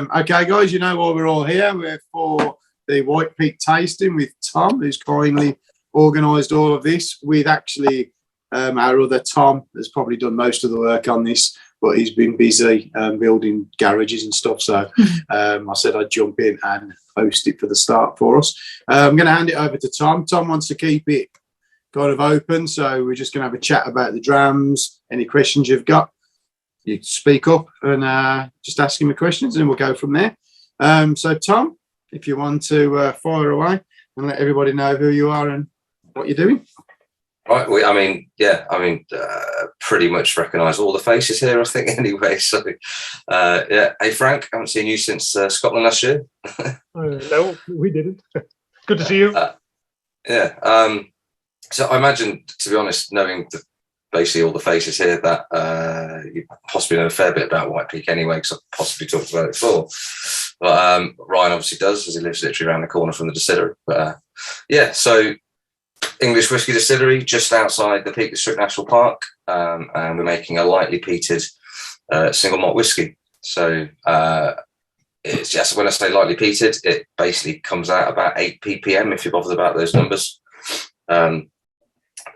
Okay, guys, you know why we're all here. We're for the White Peak tasting with Tom, who's kindly organised all of this. With actually our other Tom has probably done most of the work on this, but he's been busy building garages and stuff. So I said I'd jump in and host it for the start for us. I'm going to hand it over to Tom. Tom wants to keep it kind of open, so we're just going to have a chat about the drams. Any questions you've got, you speak up and just ask him the questions, and we'll go from there. So, Tom, if you want to fire away and let everybody know who you are and what you're doing. Right. Pretty much recognise all the faces here, I think, anyway. So, Hey, Frank, I haven't seen you since Scotland last year. No, we didn't. Good to see you. So I imagine, to be honest, knowing basically all the faces here, that you possibly know a fair bit about White Peak anyway, because I've possibly talked about it before. But Ryan obviously does, as he lives literally around the corner from the distillery. But so English Whiskey Distillery, just outside the Peak District National Park, and we're making a lightly peated single malt whiskey. So it's just, when I say lightly peated, it basically comes out about 8 ppm, if you're bothered about those numbers.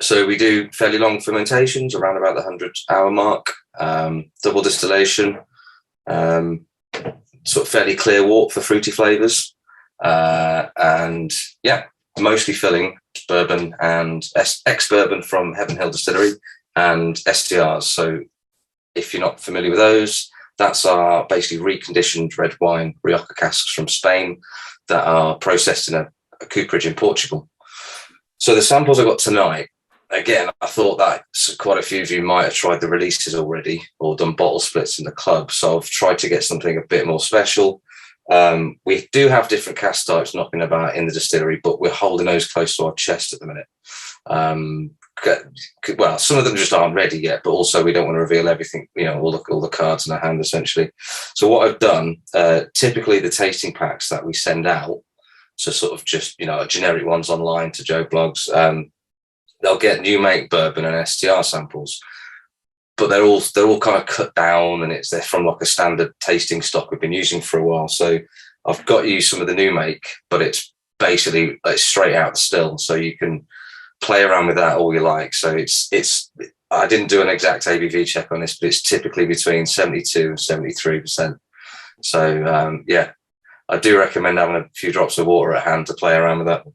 So we do fairly long fermentations, around about the 100-hour mark, double distillation, sort of fairly clear wort for fruity flavours, and mostly filling bourbon and ex-bourbon from Heaven Hill Distillery and STRs. So if you're not familiar with those, that's our basically reconditioned red wine Rioja casks from Spain that are processed in a cooperage in Portugal. So the samples I got tonight, again, I thought that quite a few of you might have tried the releases already or done bottle splits in the club. So I've tried to get something a bit more special. We do have different cask types knocking about in the distillery, but we're holding those close to our chest at the minute. Well, some of them just aren't ready yet, but also we don't want to reveal everything, all the cards in our hand, essentially. So what I've done, typically the tasting packs that we send out, so sort of just, generic ones online to Joe Blogs, they'll get new make bourbon and STR samples, but they're all kind of cut down, and they're from like a standard tasting stock we've been using for a while. So I've got you some of the new make, but it's basically straight out the still, so you can play around with that all you like. So it's I didn't do an exact ABV check on this, but it's typically between 72 and 73%. So I do recommend having a few drops of water at hand to play around with that.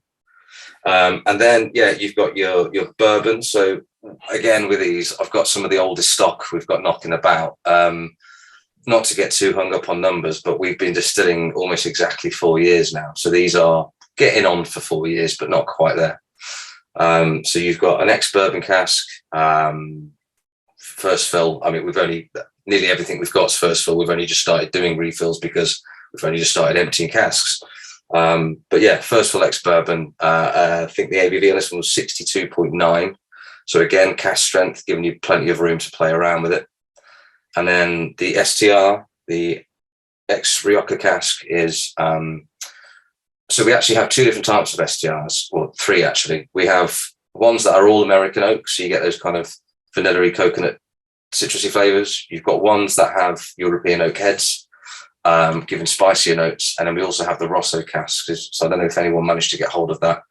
And then, you've got your bourbon. So again, with these, I've got some of the oldest stock we've got knocking about. Not to get too hung up on numbers, but we've been distilling almost exactly 4 years now. So these are getting on for 4 years, but not quite there. So you've got an ex-bourbon cask, first fill. I mean, nearly everything we've got is first fill. We've only just started doing refills because we've only just started emptying casks. But first fill ex-bourbon, I think the ABV on this one was 62.9. So again, cask strength, giving you plenty of room to play around with it. And then the STR, the ex-Rioja cask is, so we actually have 2 different types of STRs, or 3 actually. We have ones that are all American oak, so you get those kind of vanilla-y coconut citrusy flavors. You've got ones that have European oak heads, giving spicier notes. And then we also have the Rosso casks. So I don't know if anyone managed to get hold of that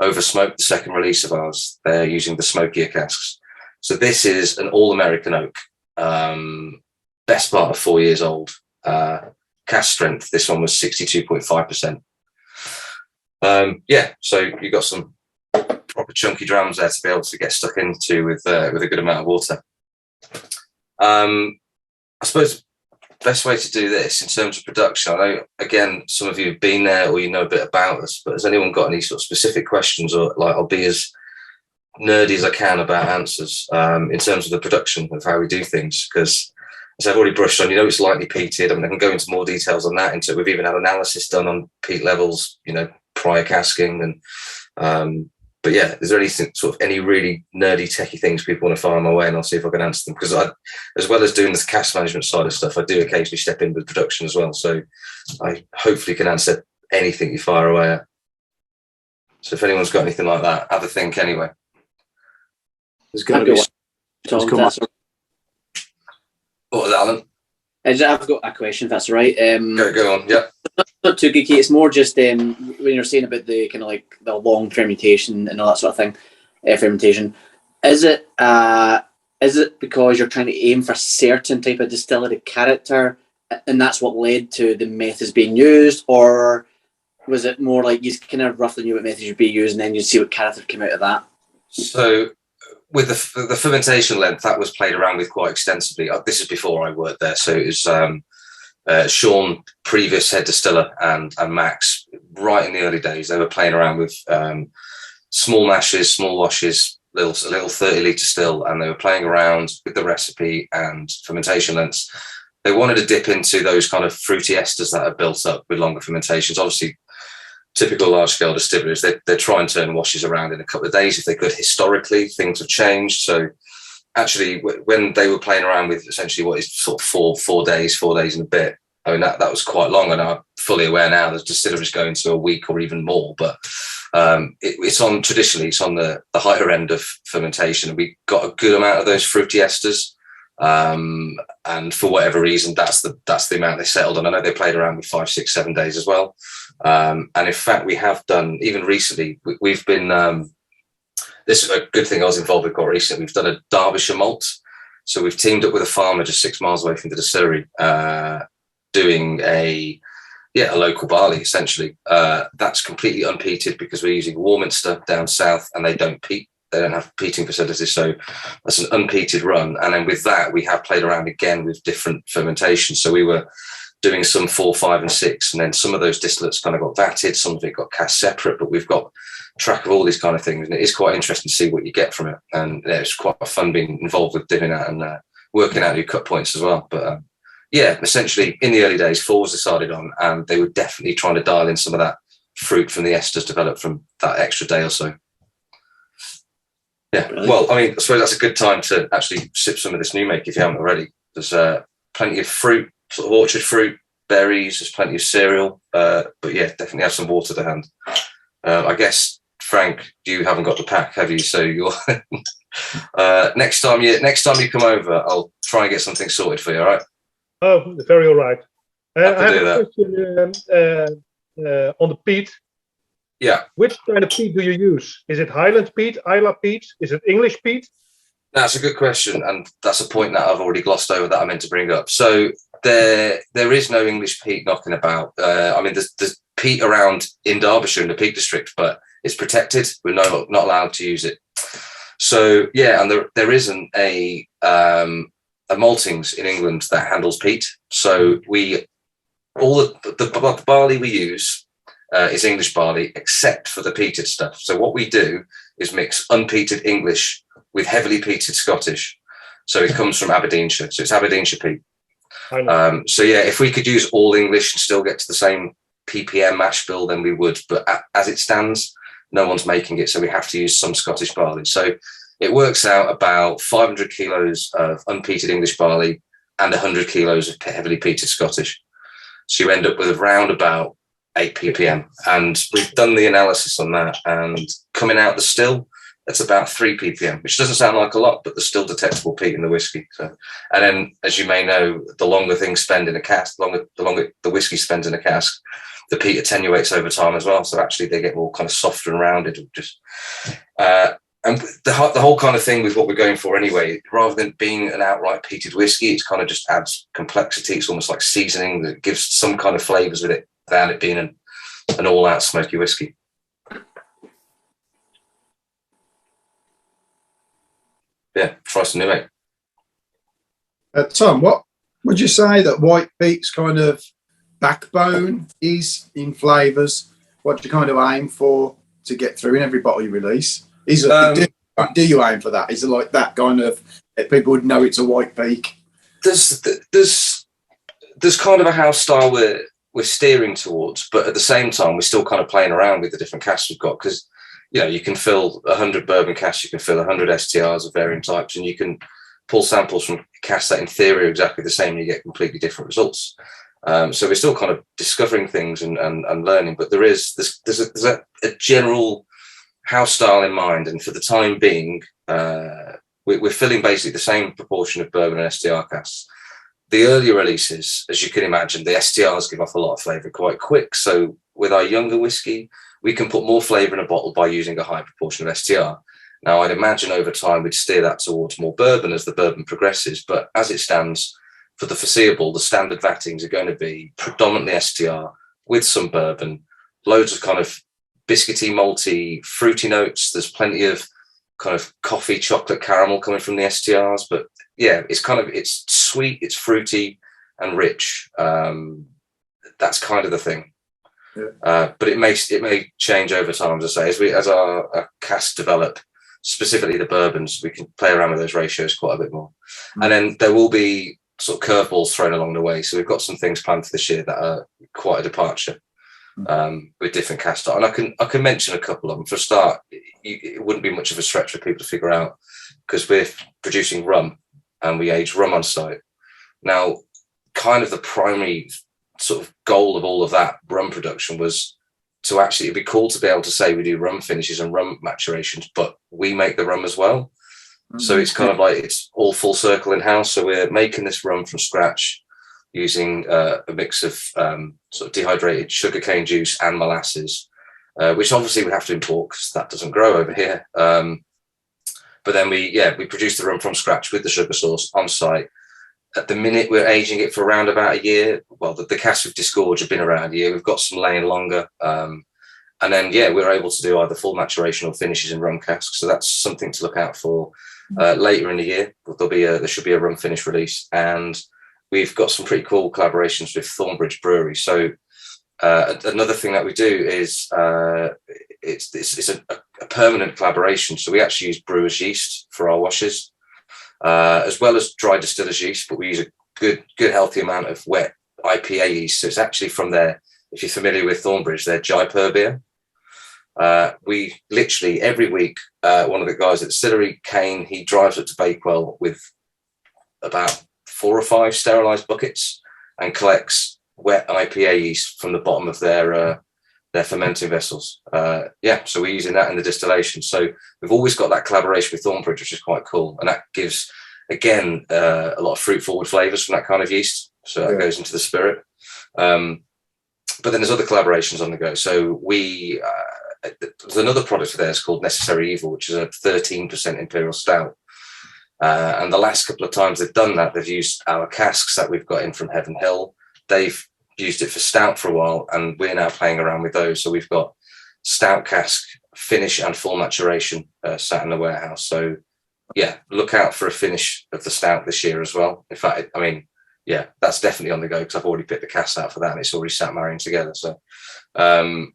over smoke, the second release of ours. They're using the smokier casks. So this is an all-American oak, best part of 4 years old. Cask strength, this one was 62.5%. So you've got some proper chunky drams there to be able to get stuck into with a good amount of water. I suppose best way to do this in terms of production, I know, again, some of you have been there or you know a bit about us, but has anyone got any sort of specific questions, or I'll be as nerdy as I can about answers in terms of the production of how we do things, because as I've already brushed on, it's lightly peated. I mean, I can go into more details on that. We've even had analysis done on peat levels, prior casking. But is there anything, sort of any really nerdy techie things people want to fire my way, and I'll see if I can answer them, because as well as doing the cask management side of stuff, I do occasionally step in with production as well. So I hopefully can answer anything you fire away at. So if anyone's got anything like that, have a think anyway. There's got to be. What was that, Alan? I've got a question, if that's all right. Go on. Yeah. Not too geeky. It's more just when you're saying about the kind of like the long fermentation and all that sort of thing, fermentation. Is it because you're trying to aim for a certain type of distillery character, and that's what led to the methods being used, or was it more like you kind of roughly knew what methods you'd be using, and then you'd see what character came out of that? So with the fermentation length, that was played around with quite extensively. This is before I worked there, so it was Sean, previous head distiller, and Max, right in the early days. They were playing around with small mashes, small washes, a little 30-litre still, and they were playing around with the recipe and fermentation lengths. They wanted to dip into those kind of fruity esters that are built up with longer fermentations. Obviously, typical large-scale distilleries, they try and turn washes around in a couple of days if they could. Historically, things have changed. So actually, when they were playing around with essentially what is sort of four days and a bit, I mean, that was quite long, and I'm fully aware now there's distilleries going to a week or even more, but it's on the higher end of fermentation, and we got a good amount of those fruity esters. And for whatever reason, that's the amount they settled on. I know they played around with 5, 6, 7 days as well. And in fact, we have done, even recently, we've been, this is a good thing I was involved with quite recently. We've done a Derbyshire malt. So we've teamed up with a farmer just 6 miles away from the distillery, doing a local barley, essentially. That's completely unpeated because we're using Warminster down south, and they don't peat. They don't have peating facilities, so that's an unpeated run. And then with that, we have played around again with different fermentations. So we were doing some 4, 5, and 6, and then some of those distillates kind of got vatted, some of it got cast separate, but we've got track of all these kind of things, and it is quite interesting to see what you get from it. And it's quite fun being involved with doing that and working out your cut points as well. But essentially in the early days, 4 was decided on, and they were definitely trying to dial in some of that fruit from the esters developed from that extra day or so. Yeah, well, I mean, I suppose that's a good time to actually sip some of this new make if you haven't already. There's plenty of fruit, sort of orchard fruit, berries, there's plenty of cereal, but yeah, definitely have some water to hand. I guess, Frank, you haven't got the pack, have you? So you're next time you come over, I'll try and get something sorted for you, all right? Oh, very all right. I have that. a question on the peat. Yeah. Which kind of peat do you use? Is it Highland peat, Isla peat? Is it English peat? That's a good question, and that's a point that I've already glossed over that I meant to bring up. So there is no English peat knocking about. I mean, there's peat around in Derbyshire in the Peak District, but it's protected. We're not allowed to use it. So yeah, and there isn't a maltings in England that handles peat. So all the barley we use is English barley, except for the peated stuff. So what we do is mix unpeated English with heavily peated Scottish. So it comes from Aberdeenshire. So it's Aberdeenshire peat. So yeah, if we could use all English and still get to the same ppm mash bill, then we would. But as it stands, no one's making it. So we have to use some Scottish barley. So it works out about 500 kilos of unpeated English barley and 100 kilos of heavily peated Scottish. So you end up with around about 8 ppm. And we've done the analysis on that, and coming out the still, it's about 3 ppm, which doesn't sound like a lot, but there's still detectable peat in the whiskey. So, and then, as you may know, the longer things spend in a cask, the longer the whiskey spends in a cask, the peat attenuates over time as well. So actually, they get more kind of softer and rounded. And the whole kind of thing with what we're going for anyway, rather than being an outright peated whiskey, it's kind of just adds complexity. It's almost like seasoning that gives some kind of flavors with it without it being an all-out smoky whiskey. Yeah, try some new, mate. Tom, what would you say that white peat's kind of backbone is in flavours? What do you kind of aim for to get through in every bottle you release? Do you aim for that? Is it like that kind of people would know it's a white peat? There's kind of a house style we're steering towards, but at the same time we're still kind of playing around with the different casks we've got, because you can fill 100 bourbon casks, you can fill 100 STRs of varying types, and you can pull samples from casks that in theory are exactly the same, and you get completely different results. So we're still kind of discovering things and learning, but there's a general house style in mind, and for the time being, we're filling basically the same proportion of bourbon and STR casks, the earlier releases, as you can imagine, the STRs give off a lot of flavour quite quick. So with our younger whiskey, we can put more flavour in a bottle by using a high proportion of STR. Now, I'd imagine over time we'd steer that towards more bourbon as the bourbon progresses. But as it stands, for the foreseeable, the standard vattings are going to be predominantly STR with some bourbon, loads of kind of biscuity, malty, fruity notes. There's plenty of kind of coffee, chocolate, caramel coming from the STRs. But yeah, it's sweet, it's fruity and rich. That's kind of the thing. Yeah. But it may change over time, as I say, as our casks develop, specifically the bourbons, we can play around with those ratios quite a bit more. And then there will be sort of curveballs thrown along the way. So we've got some things planned for this year that are quite a departure with different cask style. And I can mention a couple of them. For a start, it wouldn't be much of a stretch for people to figure out, because we're producing rum and we age rum on site. Now, kind of the primary sort of goal of all of that rum production was to actually, it'd be cool to be able to say we do rum finishes and rum maturations, but we make the rum as well. So it's kind of like it's all full circle in house. So we're making this rum from scratch using a mix of sort of dehydrated sugarcane juice and molasses, which obviously we have to import because that doesn't grow over here. But then we produce the rum from scratch with the sugar sauce on site. At the minute, we're aging it for around about a year. Well, the casks we've disgorged have been around a year. We've got some laying longer. And then, we're able to do either full maturation or finishes in rum casks. So that's something to look out for later in the year. There should be a rum finish release. And we've got some pretty cool collaborations with Thornbridge Brewery. So another thing that we do is it's a permanent collaboration. So we actually use brewer's yeast for our washes, as well as dry distiller's yeast, but we use a good healthy amount of wet IPA yeast. So it's actually from their, if you're familiar with Thornbridge, their Jaipur beer. We literally every week, one of the guys at Distillery, Kane, he drives up to Bakewell with about 4 or 5 sterilised buckets and collects wet IPA yeast from the bottom of their fermenting vessels. So we're using that in the distillation. So we've always got that collaboration with Thornbridge, which is quite cool. And that gives, again, a lot of fruit-forward flavours from that kind of yeast. So that goes into the spirit. But then there's other collaborations on the go. So there's another product of theirs called Necessary Evil, which is a 13% Imperial Stout. And the last couple of times they've done that, they've used our casks that we've got in from Heaven Hill. They've used it for stout for a while, and we're now playing around with those. So we've got stout cask, finish and full maturation sat in the warehouse. So look out for a finish of the stout this year as well. In fact, that's definitely on the go, because I've already picked the cask out for that and it's already sat marrying together. So and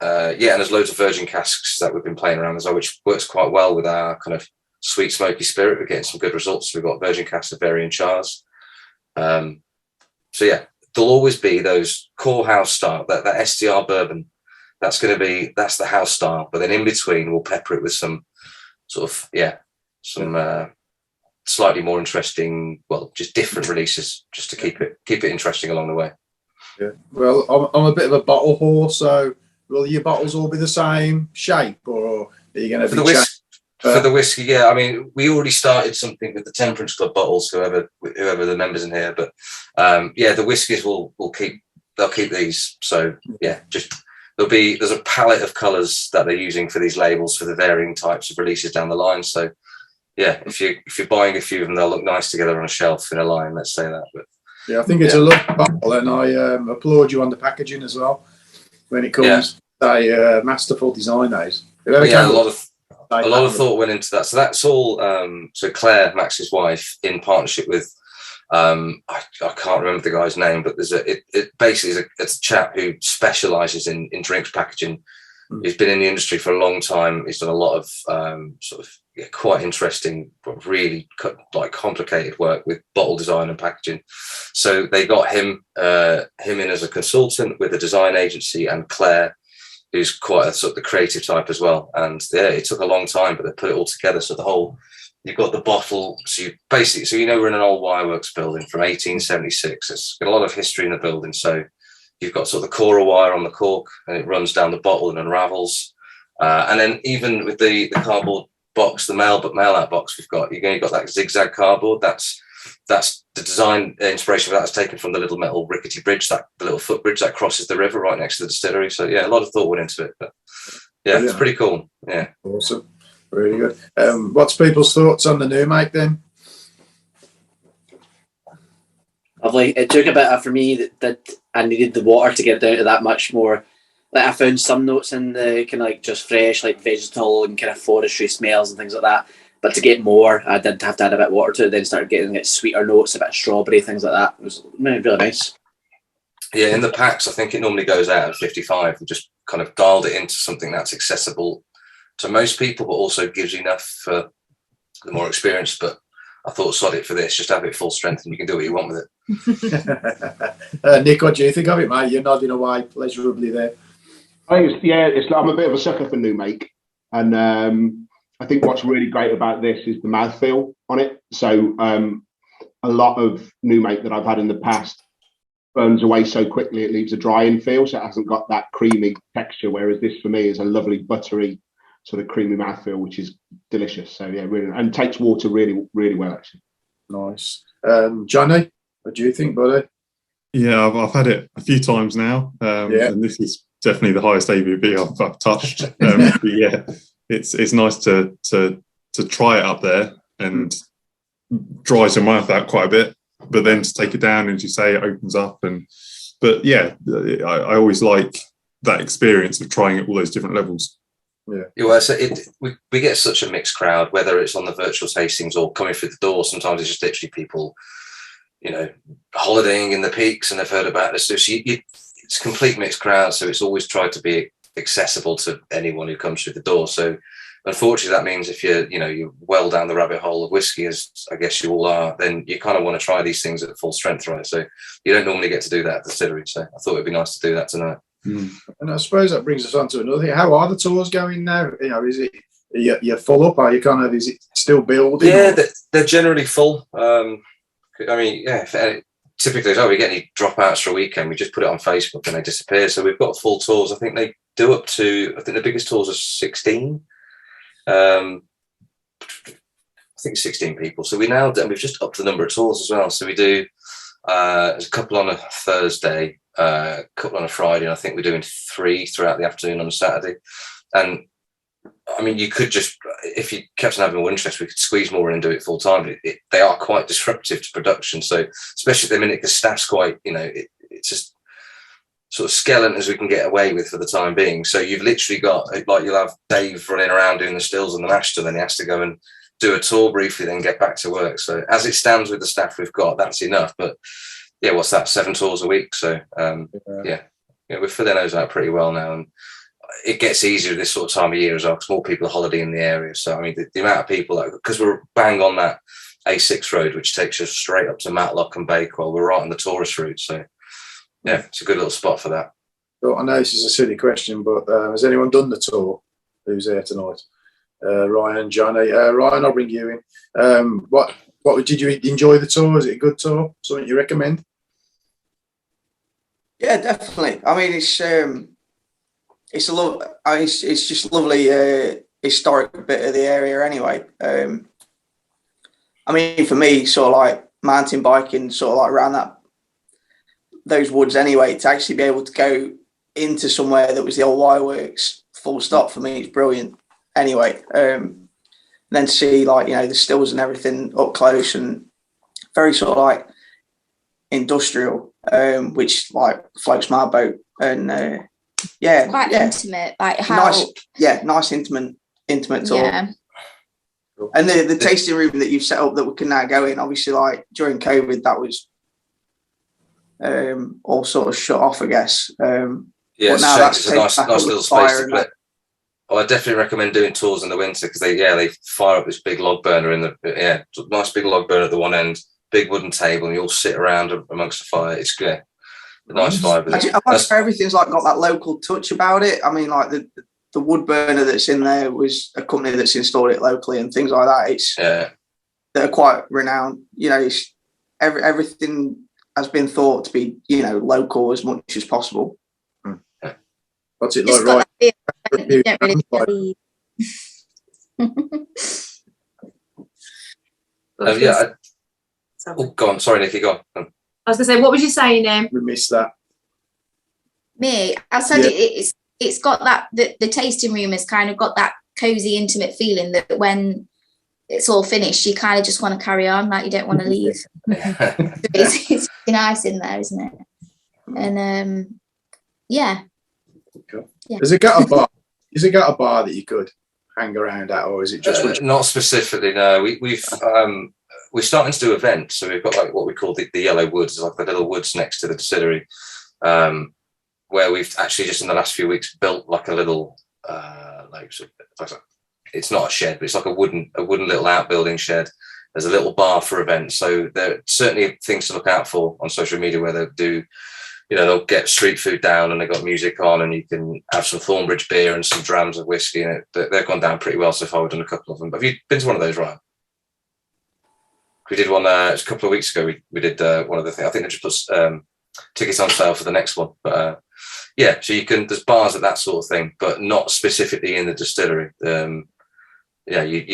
there's loads of virgin casks that we've been playing around as well, which works quite well with our kind of sweet smoky spirit. We're getting some good results. We've got virgin casks of varying chars. There'll always be those core house style, that STR bourbon. That's the house style. But then in between, we'll pepper it with some sort of, slightly more interesting, just different releases, just to keep it interesting along the way. Yeah. Well, I'm a bit of a bottle whore, so will your bottles all be the same shape, or are you going to be for the whiskey? I mean, we already started something with the Temperance Club bottles, whoever the members in here, but the whiskies they'll keep these. So there's a palette of colours that they're using for these labels for the varying types of releases down the line. So if you're buying a few of them, they'll look nice together on a shelf in a line. Let's say that. But I think it's a lovely bottle, and I applaud you on the packaging as well. When it comes to masterful design, those. A lot of thought went into that. So that's all. So Claire, Max's wife, in partnership with I can't remember the guy's name, but there's it's a chap who specialises in drinks packaging. He's been in the industry for a long time. He's done a lot of quite interesting, but really complicated work with bottle design and packaging. So they got him in as a consultant with a design agency, and Claire, who's quite a sort of the creative type as well. And it took a long time, but they put it all together. So you've got the bottle. So we're in an old wireworks building from 1876. It's got a lot of history in the building. So you've got sort of the Cora wire on the cork, and it runs down the bottle and unravels. And then even with the cardboard box, the mail out box you've got that zigzag cardboard. That's that's the design inspiration for that is taken from the little metal rickety bridge, the little footbridge that crosses the river right next to the distillery. So yeah, a lot of thought went into it, but yeah, it's pretty cool. Yeah, awesome, really good. What's people's thoughts on the new make then? It took a bit for me that I needed the water to get down to that much more. Like I found some notes in the kind of like just fresh, like vegetal and kind of forestry smells and things like that. But to get more, I did have to add a bit of water to it. Then started getting like sweeter notes, a bit of strawberry, things like that. It was really nice. Yeah, in the packs, I think it normally goes out at 55. We just kind of dialed it into something that's accessible to most people, but also gives you enough for the more experienced. But I thought, sod it for this, just have it full strength and you can do what you want with it. Nick, what do you think of it, mate? You're nodding away pleasurably there. I think I'm a bit of a sucker for new make, and I think what's really great about this is the mouthfeel on it. So a lot of new make that I've had in the past burns away so quickly, it leaves a drying feel, so it hasn't got that creamy texture, whereas this for me is a lovely buttery sort of creamy mouthfeel, which is delicious. So yeah, really, and takes water really, really well actually. Nice. Johnny, what do you think, buddy? Yeah, I've had it a few times now, and this is definitely the highest ABV I've touched. But yeah, it's nice to try it up there and dries your mouth out quite a bit, but then to take it down, and as you say, it opens up. But yeah, I always like that experience of trying at all those different levels. Yeah, well, so we get such a mixed crowd, whether it's on the virtual tastings or coming through the door. Sometimes it's just literally people, holidaying in the peaks and they've heard about this. So it's a complete mixed crowd. So it's always tried to be accessible to anyone who comes through the door. So unfortunately, that means if you're well down the rabbit hole of whiskey, as I guess you all are, then you kind of want to try these things at full strength, right? So you don't normally get to do that at the distillery. So I thought it'd be nice to do that tonight. And I suppose that brings us on to another thing. How are the tours going now? Is it you're full up? Are you kind of, is it still building? Yeah, they're generally full. Typically, if we get any dropouts for a weekend, we just put it on Facebook and they disappear. So we've got full tours. I think they do up to, I think the biggest tours are 16. I think 16 people. So we've just upped the number of tours as well. So we do there's a couple on a Thursday, a couple on a Friday, and I think we're doing 3 throughout the afternoon on a Saturday. And I mean, you could just, if you kept on having more interest, we could squeeze more in and do it full time. They are quite disruptive to production. So especially at the minute, the staff's quite, it's just sort of skeleton as we can get away with for the time being. So you've literally got, like, you'll have Dave running around doing the stills and the mash till, then he has to go and do a tour briefly, then get back to work. So as it stands with the staff we've got, that's enough. But yeah, what's that? 7 tours a week. So we're filling those out pretty well now. And it gets easier this sort of time of year as well, because more people are holidaying in the area. So, I mean, the amount of people, because we're bang on that A6 road, which takes us straight up to Matlock and Bakewell, we're right on the tourist route. So, yeah, it's a good little spot for that. Well, I know this is a silly question, but has anyone done the tour who's there tonight? Ryan, Johnny. Ryan, I'll bring you in. What did you enjoy the tour? Is it a good tour? Something you recommend? Yeah, definitely. I mean, it's just lovely historic bit of the area anyway. I mean, for me, sort of like mountain biking, sort of like around those woods anyway, to actually be able to go into somewhere that was the old wireworks, full stop, for me, is brilliant. Anyway, then to see, like, the stills and everything up close and very sort of like industrial, which like floats my boat. And it's quite intimate, like how nice intimate tour. Yeah. And the tasting room that you've set up that we can now go in, obviously, like during COVID, that was all sort of shut off, I guess. But now that's a nice little space to play. I definitely recommend doing tours in the winter, because they fire up this big log burner nice big log burner at the one end, big wooden table, and you all sit around amongst the fire. It's a nice vibe. I like everything's like got that local touch about it. I mean, like the wood burner that's in there was a company that's installed it locally and things like that. They're quite renowned. Everything has been thought to be local as much as possible. What's it like, right? You don't really Sorry. Oh, go on. Sorry, Nikki, go on. I was going to say, what was you saying? We missed that. Me, I said it's got that the tasting room has kind of got that cozy, intimate feeling that when it's all finished, you kind of just want to carry on, like you don't want to leave. It's nice in there, isn't it? And yeah. Cool. Yeah. Has it got a bar? Has it got a bar that you could hang around at, or is it just not specifically? No, we're starting to do events, so we've got like what we call the yellow woods, like the little woods next to the distillery, where we've actually just in the last few weeks built like a little it's not a shed, but it's like a wooden little outbuilding shed. There's a little bar for events, so there are certainly things to look out for on social media where they do. They'll get street food down and they've got music on and you can have some Thornbridge beer and some drams of whiskey. And they've gone down pretty well so far. We've done a couple of them. Have you been to one of those, Ryan? We did one a couple of weeks ago. We did one of the things. I think they just put tickets on sale for the next one. But yeah, so there's bars at that sort of thing, but not specifically in the distillery. You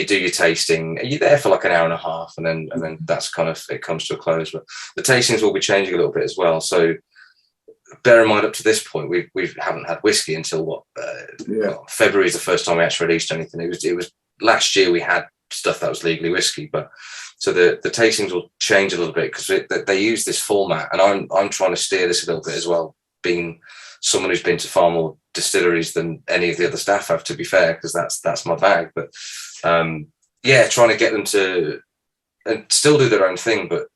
do your tasting. You're there for like an hour and a half and then that's kind of, it comes to a close. But the tastings will be changing a little bit as well. So bear in mind, up to this point, we haven't had whiskey until February is the first time we actually released anything. It was last year we had stuff that was legally whiskey, but so the tastings will change a little bit because they use this format, and I'm trying to steer this a little bit as well, being someone who's been to far more distilleries than any of the other staff have, to be fair, because that's my bag. But trying to get them to and still do their own thing, but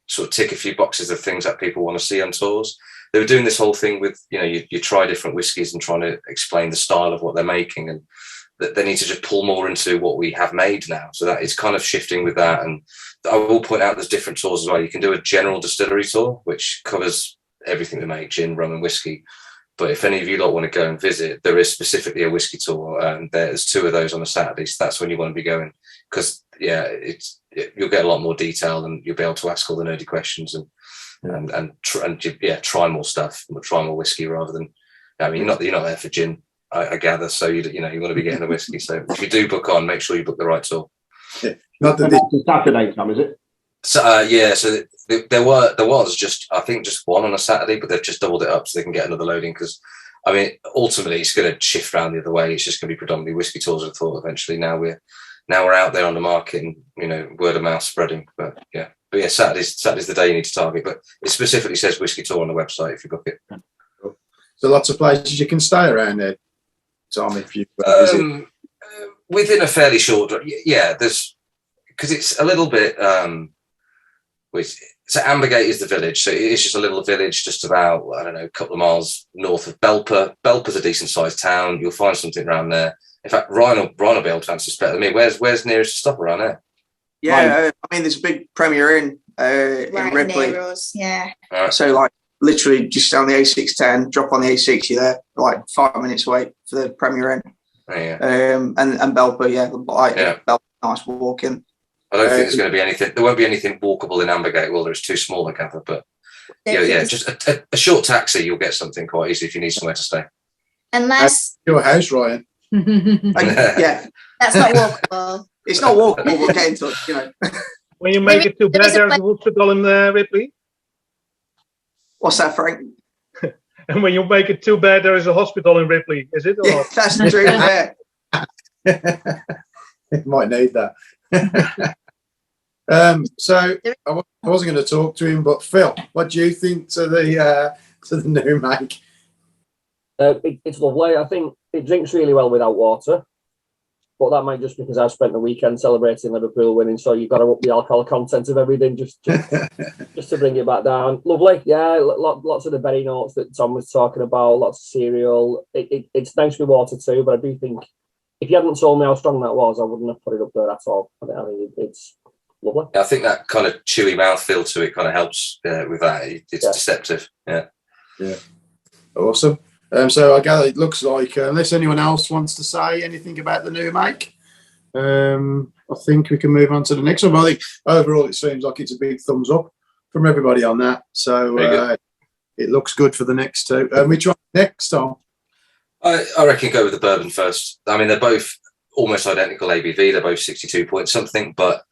sort of tick a few boxes of things that people want to see on tours. They were doing this whole thing with, you try different whiskies and trying to explain the style of what they're making, and that they need to just pull more into what we have made now. So that is kind of shifting with that. And I will point out there's different tours as well. You can do a general distillery tour, which covers everything we make, gin, rum and whiskey. But if any of you lot want to go and visit, there is specifically a whiskey tour, and there's 2 of those on a Saturday. So that's when you want to be going, because you'll get a lot more detail and you'll be able to ask all the nerdy questions and try more stuff, try more whiskey rather than. You're not there for gin, I gather. So you want to be getting the whiskey. So if you do book on, make sure you book the right tour. Yeah. Not that it's Saturday time, is it? So so there was just one on a Saturday, but they've just doubled it up so they can get another loading. Because ultimately it's going to shift around the other way. It's just going to be predominantly whiskey tours, I thought. Eventually, now we're out there on the market and word of mouth spreading. But Saturday's the day you need to target. But it specifically says whiskey tour on the website if you book it. Cool. So lots of places you can stay around there, Tom, if you visit. Within a fairly short, there's, because it's a little bit. So Ambergate is the village, so it's just a little village, just about a couple of miles north of Belper. Belper's a decent sized town. You'll find something around there. In fact, Ryan will be able to answer this better than me. Where's nearest to stop around there? Yeah, there's a big Premier Inn in Ripley. Near us, yeah. Right. So literally just down the A610, drop on the A6, you're there, 5 minutes away for the Premier Inn. Oh, yeah. And Belper, Belper, nice walking. I don't think there's going to be anything. There won't be anything walkable in Ambergate. Well, it's too small, I gather. But just a short taxi, you'll get something quite easy if you need somewhere to stay. Unless your house, Ryan. That's not walkable. It's not walkable. We'll get in touch. When you make it to bed, there's a hospital in Ripley. What's that, Frank? And when you make it too bad, there is a hospital in Ripley. Is it? Yeah, that's true. Yeah. Might need that. So I wasn't going to talk to him, but Phil, what do you think to the new make? It's lovely. I think it drinks really well without water, but that might just because I've spent the weekend celebrating Liverpool winning, so you've got to up the alcohol content of everything just to bring it back down. Lovely, yeah. Lots of the berry notes that Tom was talking about, lots of cereal. It's nice with water too, but I do think if you hadn't told me how strong that was, I wouldn't have put it up there at all. I mean, it's lovely. I think that kind of chewy mouthfeel to it kind of helps with that. It's deceptive. Yeah. Awesome. So I gather it looks like, unless anyone else wants to say anything about the new make, I think we can move on to the next one. But I think overall it seems like it's a big thumbs up from everybody on that. So it looks good for the next two. Which one next, Tom? I reckon go with the bourbon first. I mean, they're both almost identical ABV. They're both 62 point something, but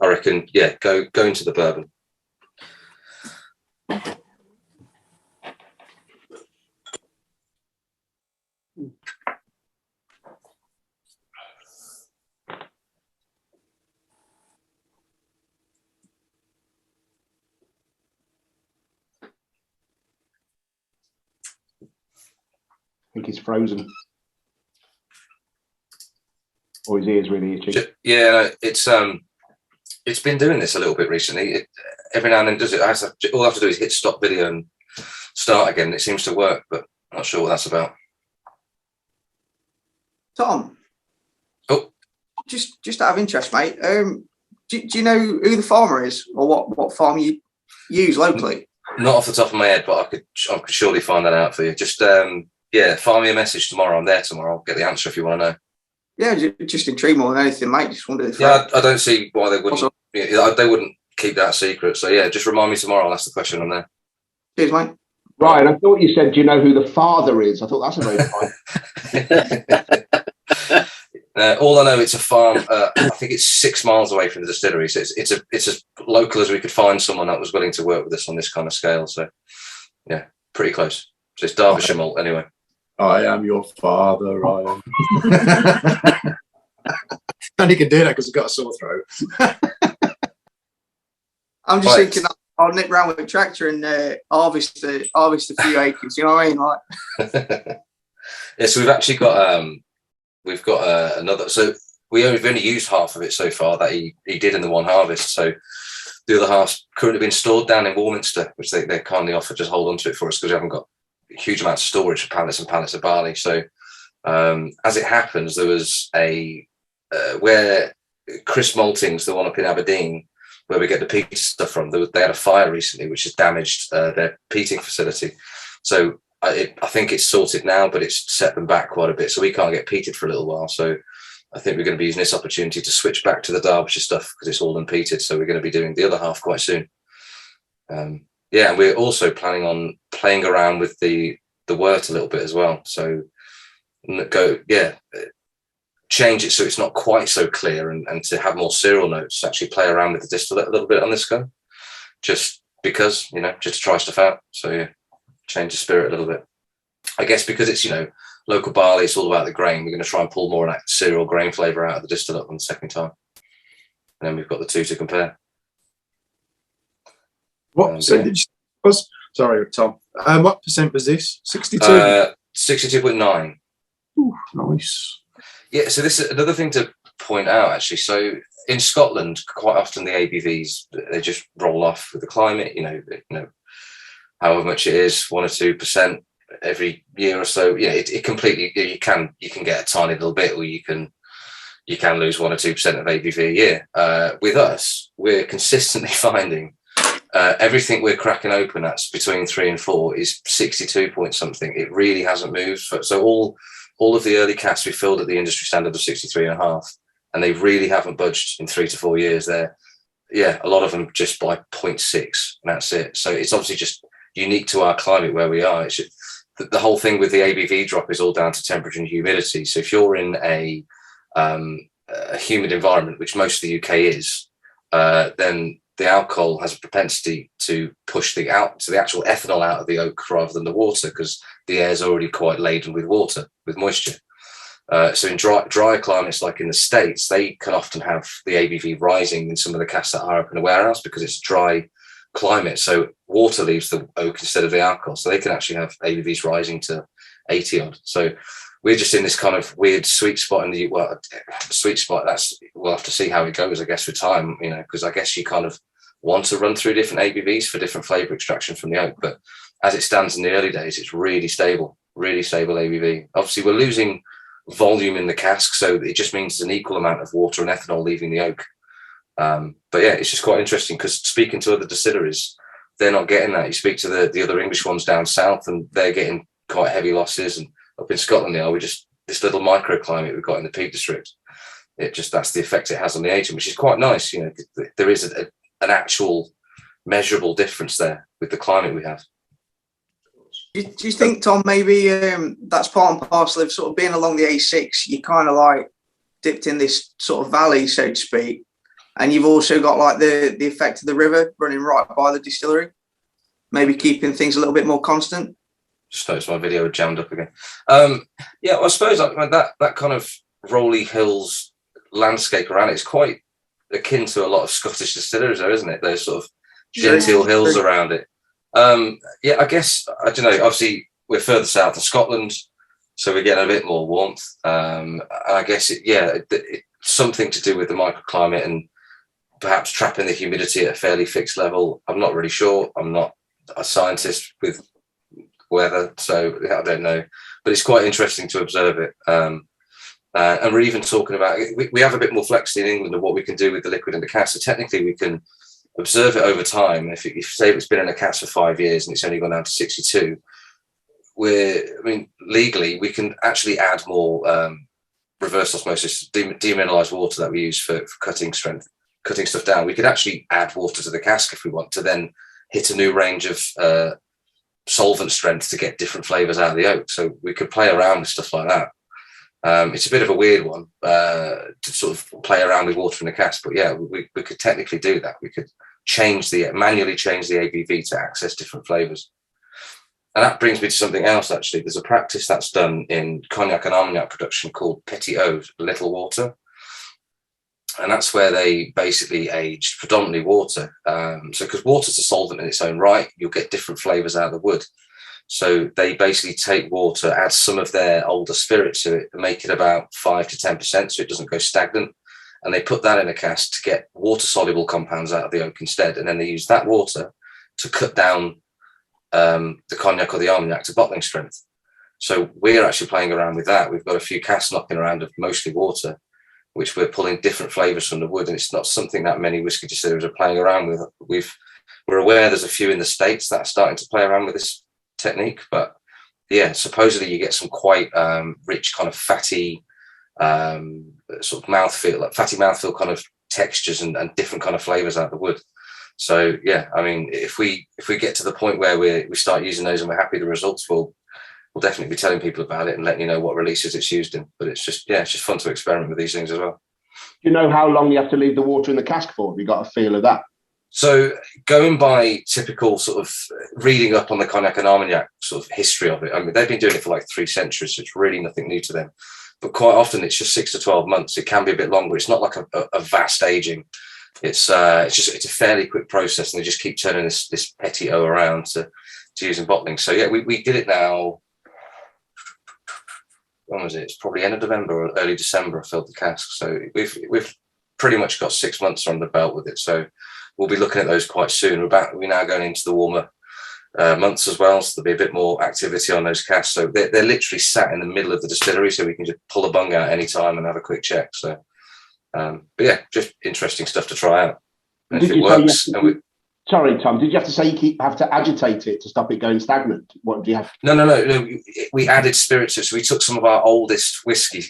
I reckon, yeah, go into the bourbon. I think he's frozen. Or his ears really itchy. Yeah, it's been doing this a little bit recently. Every now and then does it. All I have to do is hit stop video and start again. It seems to work, but I'm not sure what that's about. Tom. Oh. Just out of interest, mate. Do you know who the farmer is, or what farm you use locally? Not off the top of my head, but I could surely find that out for you. Just fire me a message tomorrow. I'm there tomorrow. I'll get the answer if you want to know. Yeah, just intrigued more than anything, mate. Just wondered if. Yeah, I don't see why they wouldn't. They wouldn't keep that secret. So yeah, just remind me tomorrow. I'll ask the question on there. Cheers, mate. Right, I thought you said, do you know who the father is? I thought that's a very fine. All I know, it's a farm. I think it's 6 miles away from the distillery, so it's as local as we could find someone that was willing to work with us on this kind of scale. So yeah, pretty close. So it's Derbyshire malt anyway. I am your father, Ryan. And he can do that because he's got a sore throat. I'm just thinking I'll nip round with a tractor and harvest a few acres. You know what I mean? Like. Yeah, so we've actually got another. So we've only used half of it so far that he did in the one harvest. So the other half's currently been stored down in Warminster, which they kindly offered to hold on to it for us because we haven't got huge amounts of storage for pallets and pallets of barley. So as it happens, there was where Chris Malting's, the one up in Aberdeen, where we get the peat stuff from, they had a fire recently which has damaged their peating facility. So I think it's sorted now, but it's set them back quite a bit, so we can't get peated for a little while. So I think we're going to be using this opportunity to switch back to the Derbyshire stuff because it's all unpeated, so we're going to be doing the other half quite soon. Yeah, and we're also planning on playing around with the wort a little bit as well. So change it so it's not quite so clear and to have more cereal notes, actually play around with the distillate a little bit on this go. Just because, just to try stuff out. So yeah, change the spirit a little bit. I guess because it's, local barley, it's all about the grain. We're going to try and pull more of that cereal grain flavour out of the distillate on the second time. And then we've got the two to compare. What percentage was? Sorry, Tom. What percent was this? 62? 62.9. Ooh, nice. Yeah, so this is another thing to point out, actually. So in Scotland, quite often the ABVs, they just roll off with the climate, however much it is, 1 or 2% every year or so. It completely, you can get a tiny little bit, or you can lose 1 or 2% of ABV a year. With us, we're consistently finding everything we're cracking open that's between 3 and 4 is 62 point something. It really hasn't moved. So all of the early casks we filled at the industry standard of 63.5, and they really haven't budged in 3 to 4 years. There, a lot of them just by 0.6, and that's it. So it's obviously just unique to our climate where we are. The whole thing with the ABV drop is all down to temperature and humidity. So if you're in a humid environment, which most of the UK is, then the alcohol has a propensity to push the actual ethanol out of the oak rather than the water, because the air is already quite laden with water, with moisture. So in dry climates like in the States, they can often have the ABV rising in some of the casks that are up in a warehouse because it's dry climate. So water leaves the oak instead of the alcohol. So they can actually have ABVs rising to 80 odd. So we're just in this kind of weird sweet spot sweet spot. We'll have to see how it goes, I guess, with time, because I guess you kind of want to run through different ABVs for different flavour extraction from the oak. But as it stands in the early days, it's really stable ABV. Obviously, we're losing volume in the cask, so it just means there's an equal amount of water and ethanol leaving the oak. But yeah, it's just quite interesting because speaking to other distilleries, they're not getting that. You speak to the other English ones down south, and they're getting quite heavy losses. And up in Scotland now, this little microclimate we've got in the Peak District. That's the effect it has on the aging, which is quite nice. There is an actual measurable difference there with the climate we have. Do you think, Tom, maybe that's part and parcel of sort of being along the A6? You kind of like dipped in this sort of valley, so to speak, And you've also got like the effect of the river running right by the distillery, maybe keeping things a little bit more constant. Just noticed my video had jammed up again. Yeah, well, I suppose that kind of rolly hills landscape around it is quite akin to a lot of Scottish distilleries, though, isn't it? Those sort of genteel hills around it. Yeah, I guess, I don't know, obviously we're further south of Scotland, so we're getting a bit more warmth. I guess, it's something to do with the microclimate and perhaps trapping the humidity at a fairly fixed level. I'm not really sure. I'm not a scientist with weather, so I don't know. But it's quite interesting to observe it. And we're even talking about, we have a bit more flexibility in England of what we can do with the liquid and the cask. So technically we can observe it over time. If say it's been in a cask for 5 years and it's only gone down to 62, legally we can actually add more reverse osmosis, demineralized water that we use for cutting stuff down. We could actually add water to the cask if we want to then hit a new range of solvent strength to get different flavors out of the oak. So we could play around with stuff like that. It's a bit of a weird one to sort of play around with water in the cask, but yeah, we could technically do that. We could manually change the ABV to access different flavors. And that brings me to something else, actually. There's a practice that's done in cognac and armagnac production called petit eau, little water. And that's where they basically aged predominantly water. So because water's a solvent in its own right, you'll get different flavors out of the wood. So they basically take water, add some of their older spirit to it, and make it about 5 to 10% so it doesn't go stagnant. And they put that in a cask to get water-soluble compounds out of the oak instead. And then they use that water to cut down the cognac or the armagnac to bottling strength. So we're actually playing around with that. We've got a few casks knocking around of mostly water, which we're pulling different flavors from the wood. And it's not something that many whiskey distillers are playing around with. We're aware there's a few in the States that are starting to play around with this technique, but yeah, supposedly you get some quite rich kind of fatty sort of mouthfeel, like fatty mouthfeel kind of textures and different kind of flavors out of the wood. So yeah, I mean, if we get to the point where we start using those and we're happy with the results, we'll definitely be telling people about it and letting you know what releases it's used in. But it's just fun to experiment with these things as well. Do you know how long you have to leave the water in the cask for? Have you got a feel of that? So going by typical sort of reading up on the cognac and armagnac sort of history of it, I mean, they've been doing it for like 3 centuries, so it's really nothing new to them. But quite often it's just 6 to 12 months. It can be a bit longer. It's not like a vast aging. It's a fairly quick process, and they just keep turning this petit eau around to use in bottling. So yeah, we did it now. When was it? It's probably end of November or early December. I filled the cask. So we've pretty much got 6 months on the belt with it. So we'll be looking at those quite soon. We're now going into the warmer months as well, so there'll be a bit more activity on those casks. So they're literally sat in the middle of the distillery, so we can just pull a bung out any time and have a quick check. So, but yeah, just interesting stuff to try out. And if it works, sorry, Tom, did you have to say you have to agitate it to stop it going stagnant? What do you have? No. We added spirits to it. So we took some of our oldest whiskey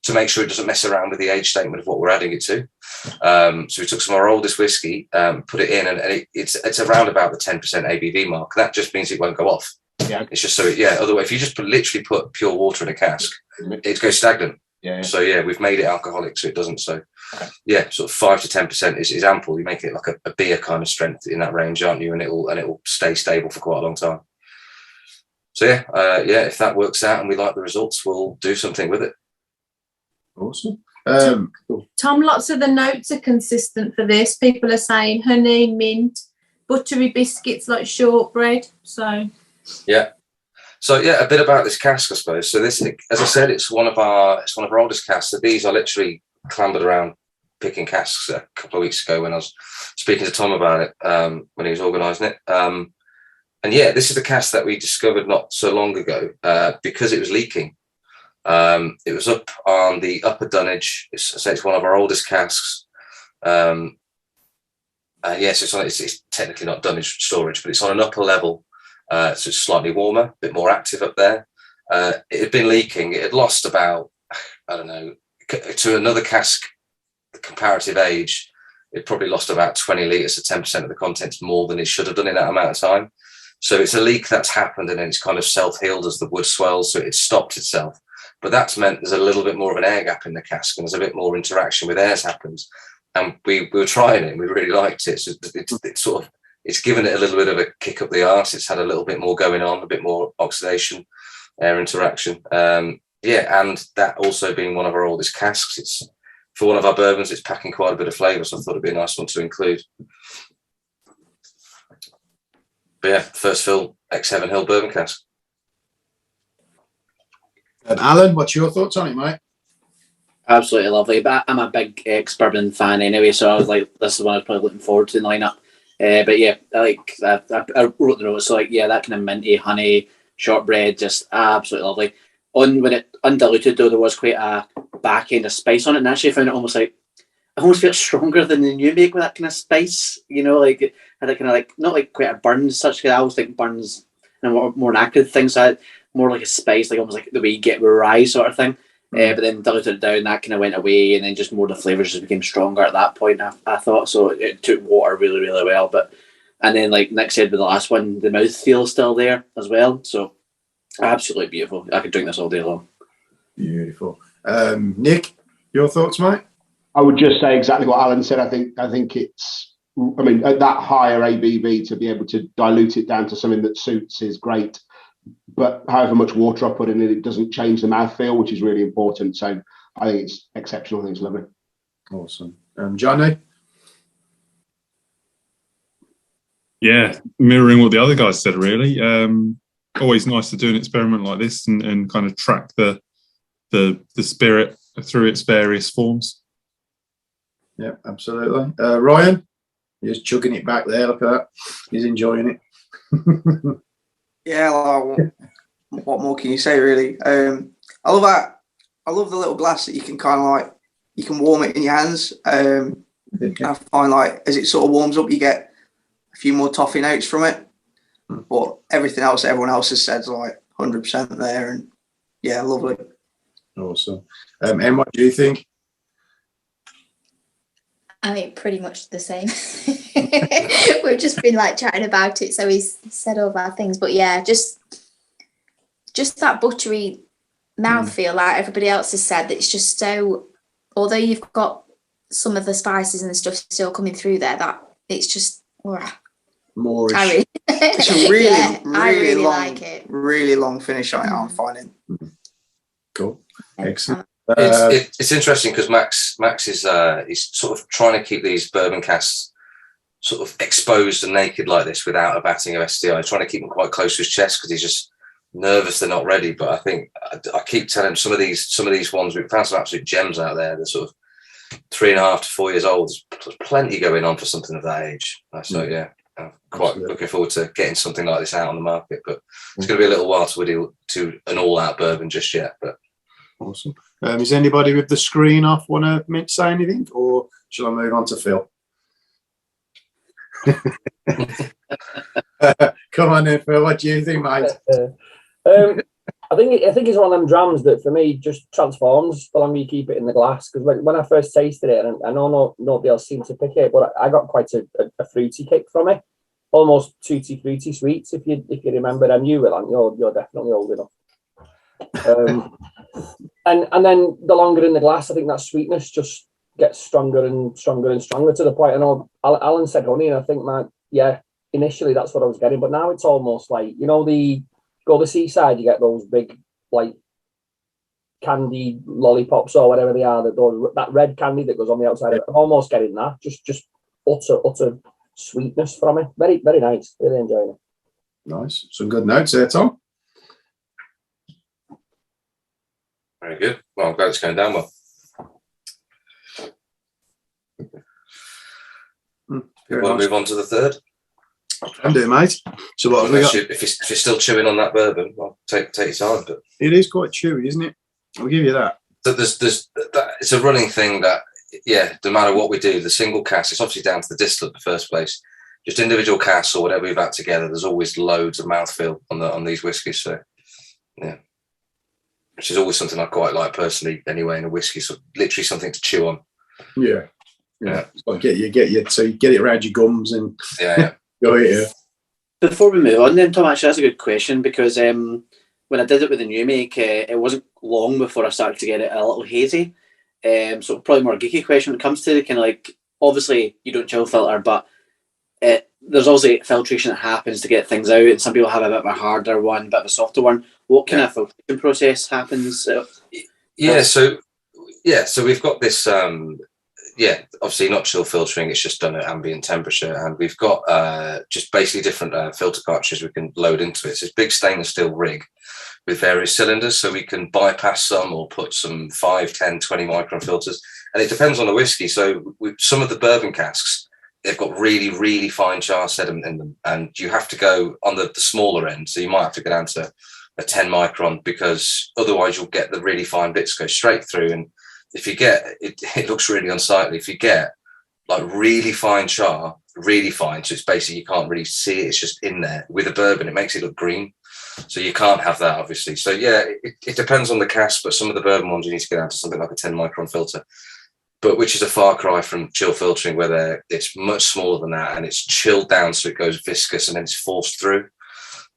to make sure it doesn't mess around with the age statement of what we're adding it to. So we took some of our oldest whiskey, put it in, and it's around about the 10% ABV mark. That just means it won't go off. Yeah. It's just otherwise, if you just literally put pure water in a cask, it goes stagnant. Yeah. So yeah, we've made it alcoholic so it doesn't. So yeah, sort of 5 to 10% is ample. You make it like a beer kind of strength in that range, aren't you? And it will stay stable for quite a long time. So yeah, if that works out and we like the results, we'll do something with it. Awesome. Tom, lots of the notes are consistent for this. People are saying honey, mint, buttery biscuits like shortbread. So a bit about this cask, I suppose. So this, as I said, it's one of our oldest casks. So these are literally clambered around picking casks a couple of weeks ago when I was speaking to Tom about it when he was organising it. And yeah, this is the cask that we discovered not so long ago because it was leaking. It was up on the upper dunnage. It's one of our oldest casks. Yes, it's technically not dunnage storage, but it's on an upper level, so it's slightly warmer, a bit more active up there. It had been leaking. It had lost about, I don't know, to another cask, the comparative age, it probably lost about 20 litres to 10% of the contents more than it should have done in that amount of time. So it's a leak that's happened, and then it's kind of self-healed as the wood swells, so it stopped itself. But that's meant there's a little bit more of an air gap in the cask, and there's a bit more interaction with air's happened. and we were trying it and we really liked it. So it's given it a little bit of a kick up the arse. It's had a little bit more going on, a bit more oxidation, air interaction. And that also being one of our oldest casks, it's for one of our bourbons, it's packing quite a bit of flavour, so I thought it'd be a nice one to include. But yeah, first fill ex-Heaven Hill bourbon cask. And Alan, what's your thoughts on it, mate? Absolutely lovely. But I'm a big ex-bourbon fan anyway, so I was like, this is one I was probably looking forward to in the lineup. But yeah, I wrote the notes, so like, yeah, that kind of minty, honey, shortbread, just absolutely lovely. When it undiluted though, there was quite a back end of spice on it, and actually I found it almost like, I almost felt stronger than the new make with that kind of spice, you know, like it had a kind of like, not like quite a burn as such, because I always think burns and more acrid things, so more like a spice, like almost like the way you get with rye sort of thing. But then diluted it down, that kind of went away, and then just more the flavours just became stronger at that point, I thought. So it took water really, really well. And then, like Nick said with the last one, the mouthfeel is still there as well. So absolutely beautiful. I could drink this all day long. Beautiful. Nick, your thoughts, mate? I would just say exactly what Alan said. I think it's, I mean, at that higher ABV, to be able to dilute it down to something that suits is great. But however much water I put in it doesn't change the mouthfeel, which is really important. So I think it's exceptional. I think it's lovely. Awesome. Johnny? Yeah, mirroring what the other guys said, really. Always nice to do an experiment like this and kind of track the spirit through its various forms. Yeah, absolutely. Ryan, you're just chugging it back there. Look at that. He's enjoying it. Yeah, well, what more can you say, really? I love that. I love the little glass that you can kind of like, you can warm it in your hands. I find like as it sort of warms up, you get a few more toffee notes from it. But everything else, everyone else has said, is like 100% there, and yeah, lovely. Awesome. Em, what do you think? I mean, pretty much the same. We've just been like chatting about it, so he's said all of our things. But yeah, just that buttery mouthfeel, like everybody else has said, that it's just so. Although you've got some of the spices and stuff still coming through there, that it's just Moorish. It's a really, yeah, I really long, like it. really long finish. I'm finding. Cool, excellent. It's interesting because Max is he's sort of trying to keep these bourbon casks sort of exposed and naked like this without a batting of STI. He's trying to keep them quite close to his chest because he's just nervous they're not ready. But I think I keep telling him some of these ones, we've found some absolute gems out there. They're sort of 3.5 to 4 years old. There's plenty going on for something of that age. So yeah, I'm quite looking forward to getting something like this out on the market. But it's going to be a little while to an all-out bourbon just yet. But awesome. Is anybody with the screen off want to say anything, or shall I move on to Phil? Come on then, Phil. What do you think, mate? I think it's one of them drams that for me just transforms the longer you keep it in the glass. Because when I first tasted it, and I know nobody else seemed to pick it, but I got quite a fruity kick from it, almost tutti fruity sweets. If you remember them, you will, you're definitely old enough. And then the longer in the glass, I think that sweetness just gets stronger and stronger and stronger to the point. I know Alan said honey, and I think, man, yeah, initially that's what I was getting, but now it's almost like, you know, go the seaside, you get those big like candy lollipops or whatever they are, that red candy that goes on the outside of it. I'm almost getting that, just utter sweetness from it. Very, very nice. Really enjoying it. Nice. Some good notes there, Tom. very good. Well, I'm glad it's going down well. You want to move on to the third? Can do, mate. So what have we got? If you're still chewing on that bourbon, well, take your time. But it is quite chewy, isn't it? I'll give you that. It's a running thing that, yeah, no matter what we do, the single cask, it's obviously down to the distillate in the first place. Just individual casks or whatever we've had together, there's always loads of mouthfeel on these whiskies. So, yeah, which is always something I quite like personally. Anyway, in a whiskey, so literally something to chew on. Yeah. So get it around your gums and go here. Before we move on, then Tom, actually, that's a good question because when I did it with the new make, it wasn't long before I started to get it a little hazy. So probably more geeky question when it comes to the kind of like obviously you don't chill filter, but there's also filtration that happens to get things out, and some people have a bit of a harder one, a bit of a softer one. What kind of filtration process happens? So we've got this. Obviously not chill filtering. It's just done at ambient temperature, and we've got just basically different filter cartridges we can load into it. It's this big stainless steel rig with various cylinders, so we can bypass some or put some 5, 10, 20 micron filters, and it depends on the whiskey. So some of the bourbon casks, they've got really, really fine char sediment in them, and you have to go on the smaller end. So you might have to go down to a 10 micron, because otherwise you'll get the really fine bits go straight through. And if you get it looks really unsightly. If you get like really fine char, really fine, so it's basically you can't really see it. It's just in there. With a bourbon, it makes it look green. So you can't have that, obviously. So yeah, it depends on the cask, but some of the bourbon ones you need to get down to something like a 10 micron filter, but which is a far cry from chill filtering, where it's much smaller than that, and it's chilled down so it goes viscous and then it's forced through.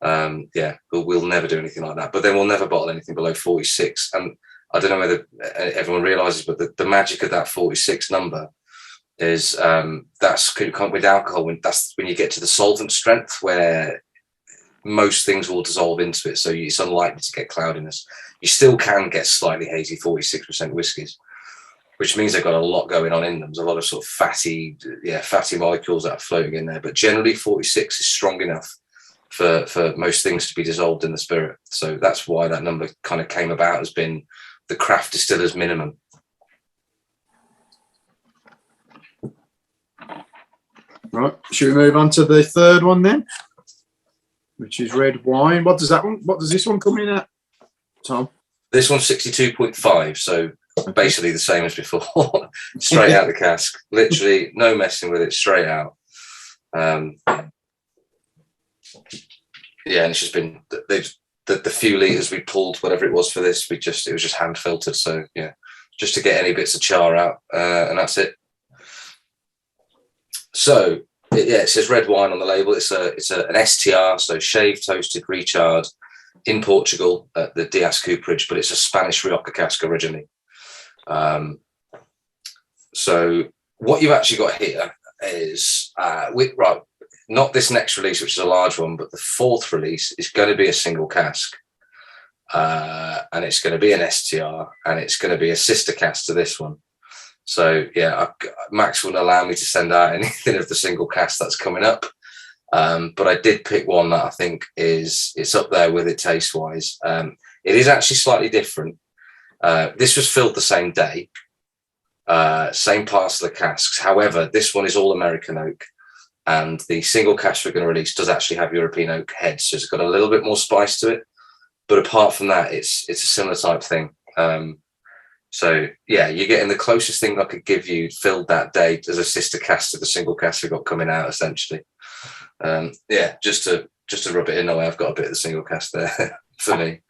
We'll never do anything like that. But then we'll never bottle anything below 46. And I don't know whether everyone realizes, but the magic of that 46 number is that's with alcohol. That's when you get to the solvent strength, where most things will dissolve into it. So it's unlikely to get cloudiness. You still can get slightly hazy 46% whiskies, which means they've got a lot going on in them. There's a lot of sort of fatty molecules that are floating in there. But generally 46 is strong enough for most things to be dissolved in the spirit. So that's why that number kind of came about, as being the craft distiller's minimum. Right, should we move on to the third one then, which is red wine? What does this one come in at, Tom? This one's 62.5, so basically the same as before. Straight out the cask, literally no messing with it, straight out. And it's just been the few litres we pulled, whatever it was for this, it was just hand filtered. So yeah, just to get any bits of char out, and that's it. So it says red wine on the label. It's an STR, so shaved, toasted, recharred in Portugal at the Dias cooperage, but it's a Spanish Rioja cask originally. So what you've actually got here is not this next release, which is a large one, but the fourth release is going to be a single cask, and it's going to be an STR, and it's going to be a sister cask to this one. So yeah, Max wouldn't allow me to send out anything of the single cask that's coming up, but I did pick one that I think it's up there with it taste wise. It is actually slightly different. This was filled the same day, same parcel of casks. However, this one is all American oak, and the single cask we're going to release does actually have European oak heads, so it's got a little bit more spice to it. But apart from that, it's a similar type thing. So yeah, you're getting the closest thing I could give you filled that day as a sister cask to the single cask we got coming out, essentially. Just to rub it in the way, I've got a bit of the single cask there for me.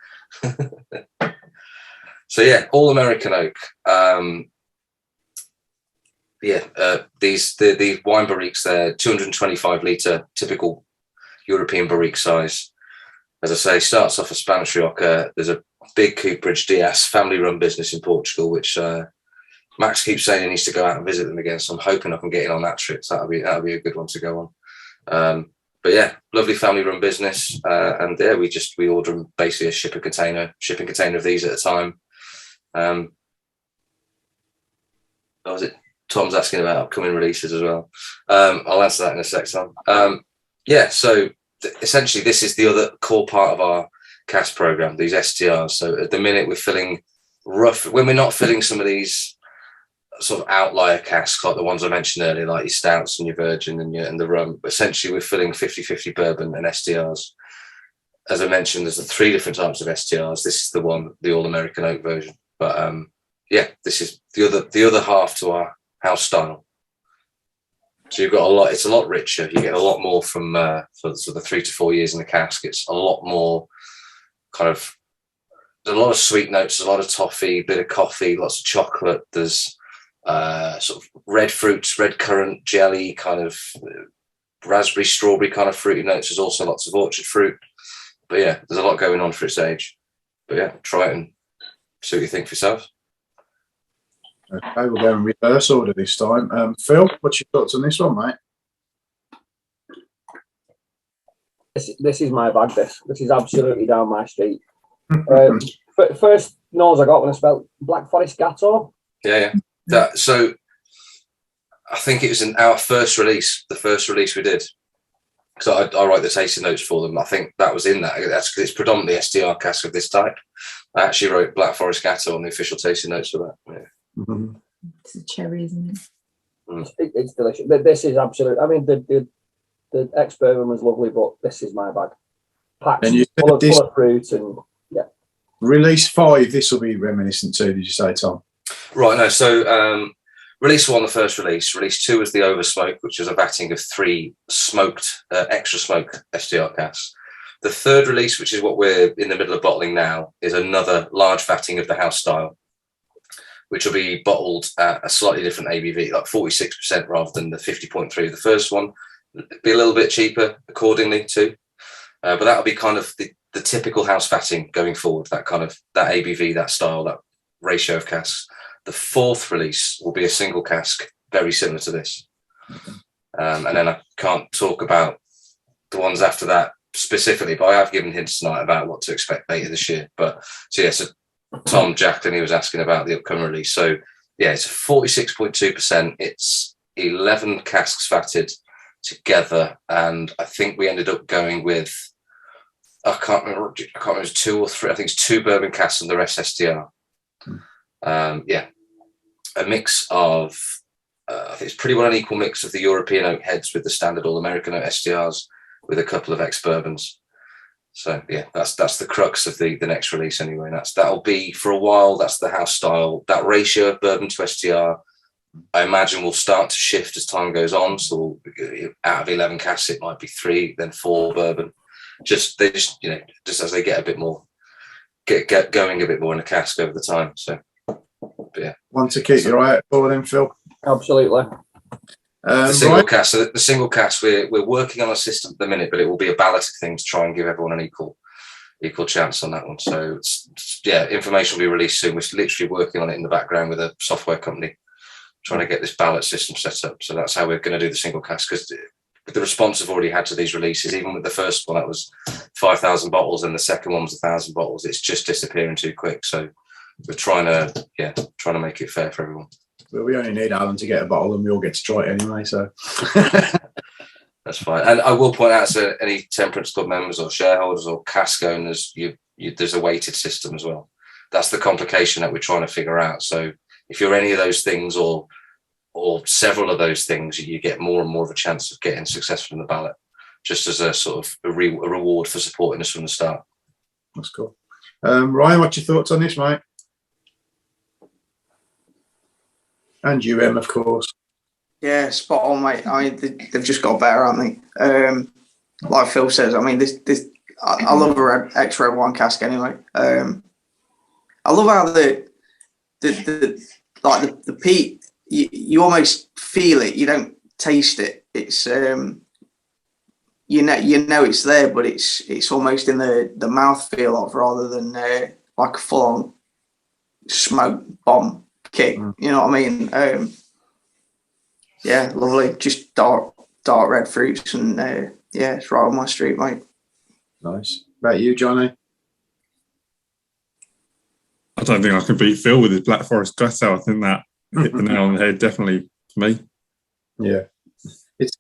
So yeah, all American oak. The wine barriques, they're 225 litre typical European barrique size. As I say, starts off a Spanish Rioja. There's a big cooperage, Dias, family-run business in Portugal, which Max keeps saying he needs to go out and visit them again. So I'm hoping I can get in on that trip. So that'll be a good one to go on. But yeah, lovely family-run business, and yeah, we order them basically a shipping container of these at a time. What was it? Tom's asking about upcoming releases as well. I'll answer that in a sec, Tom. So essentially this is the other core part of our cask program, these STRs. So at the minute we're filling when we're not filling some of these sort of outlier casks like the ones I mentioned earlier, like your stouts and your virgin and the rum. Essentially we're filling 50-50 bourbon and STRs. As I mentioned, there's the 3 different types of STRs. This is the one, the all American oak version. But this is the other half to our house style. So you've got a lot. It's a lot richer. You get a lot more from for sort of 3 to 4 years in the cask. It's a lot more kind of. There's a lot of sweet notes, a lot of toffee, bit of coffee, lots of chocolate. There's sort of red fruits, red currant, jelly, kind of raspberry, strawberry kind of fruity notes. There's also lots of orchard fruit. But yeah, there's a lot going on for its age. But yeah, try it and see what you think for yourself. Okay, we'll go in reverse order this time. Phil, what's your thoughts on this one, mate? This is my bag. This is absolutely down my street. First nose I got when I smelled Black Forest Gatto. Yeah. So I think it was in our first release, the first release we did. So I write the tasting notes for them. I think that was in that. That's because it's predominantly SDR cask of this type. I actually wrote Black Forest Gatto on the official tasting notes for that. Yeah. Mm-hmm. It's a cherry, isn't it? It's delicious. This is absolute. I mean, the ex-bourbon was lovely, but this is my bag. Packed full of fruit and yeah. Release 5, this will be reminiscent to, did you say, Tom? Right, no, so release 1, the first release. Release 2 was the Oversmoke, which is a vatting of 3 smoked, extra smoke SDR casks. The third release, which is what we're in the middle of bottling now, is another large vatting of the house style, which will be bottled at a slightly different ABV, like 46% rather than the 50.3 of the first one. Be a little bit cheaper accordingly too. But that'll be kind of the typical house vatting going forward, that ABV, that style, that ratio of casks. The fourth release will be a single cask, very similar to this. And then I can't talk about the ones after that specifically, but I have given hints tonight about what to expect later this year. But so Tom Jacklin, he was asking about the upcoming release. So yeah, it's 46.2%. It's 11 casks vatted together, and I think we ended up going with I can't remember if it was 2 or 3. I think it's 2 bourbon casks and the rest SDR. A mix of I think it's pretty well an equal mix of the European oak heads with the standard all American oak SDRs with a couple of ex bourbons. So yeah, that's the crux of the next release anyway. And that'll be for a while. That's the house style. That ratio of bourbon to SDR, I imagine, will start to shift as time goes on. So out of 11 casks, it might be 3, then 4 bourbon. Just as they get a bit more, get going a bit more in the cask over the time. So yeah, want to keep your eye out for them, Phil? Absolutely. The single cask. So the single cask, we're working on a system at the minute, but it will be a balloting thing to try and give everyone an equal chance on that one. So information will be released soon. We're literally working on it in the background with a software company, trying to get this ballot system set up. So that's how we're going to do the single cask, because the response I've already had to these releases, even with the first one, that was 5,000 bottles, and the second one was 1,000 bottles. It's just disappearing too quick. So we're trying to make it fair for everyone. Well, we only need Alan to get a bottle, and we all get to try it anyway. So that's fine. And I will point out to any Temperance Club members or shareholders or cask owners, there's a weighted system as well. That's the complication that we're trying to figure out. So if you're any of those things or several of those things, you get more and more of a chance of getting successful in the ballot, just as a sort of a reward for supporting us from the start. That's cool. Ryan, what's your thoughts on this, mate? And you, Em, of course. Yeah, spot on, mate. I mean, they've just got better, haven't they? Like Phil says, I mean, I love a red wine cask anyway. I love how the peat, you almost feel it. You don't taste it. It's you know it's there, but it's almost in the mouth feel of, rather than like a full on smoke bomb kick. You know what I mean? Yeah, lovely. Just dark red fruits, and it's right on my street, mate. Nice. About you, Johnny? I don't think I can beat Phil with his Black Forest Gatto. I think that hit the nail on the head, definitely for me. Yeah.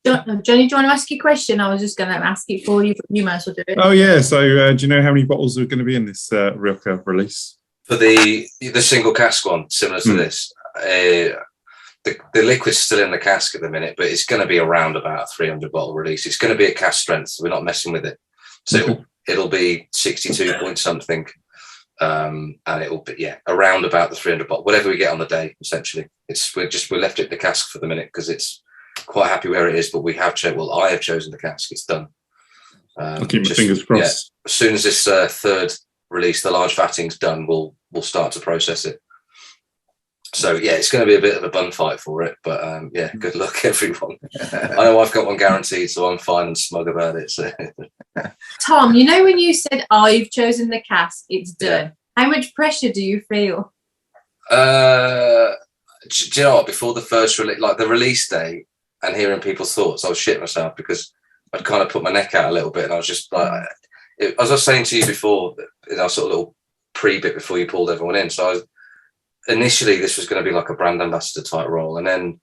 Johnny, do you want to ask your question? I was just going to ask it for you, but you might as well do it. Oh yeah. So do you know how many bottles are going to be in this Rilke release? For the single cask one, similar to this, the liquid's still in the cask at the minute, but it's going to be around about a 300 bottle release. It's going to be at cask strength, so we're not messing with it. So it'll be 62 point something, and it'll be around about the 300 bottle, whatever we get on the day. Essentially, we left it in the cask for the minute because it's quite happy where it is. But I have chosen the cask. It's done. I'll keep my fingers crossed. As soon as this third release, the large vatting's done, we'll start to process it. So it's going to be a bit of a bun fight for it, but good luck, everyone. I know I've got one guaranteed, so I'm fine and smug about it. So. Tom, you know when you said I've chosen the cask, it's done. How much pressure do you feel? Do you know what? Before the first release, like the release day, and hearing people's thoughts, I was shitting myself because I'd kind of put my neck out a little bit, and I was just like, as I was saying to you before, in our sort of little pre-bit before you pulled everyone in. So initially, this was going to be like a brand ambassador type role, and then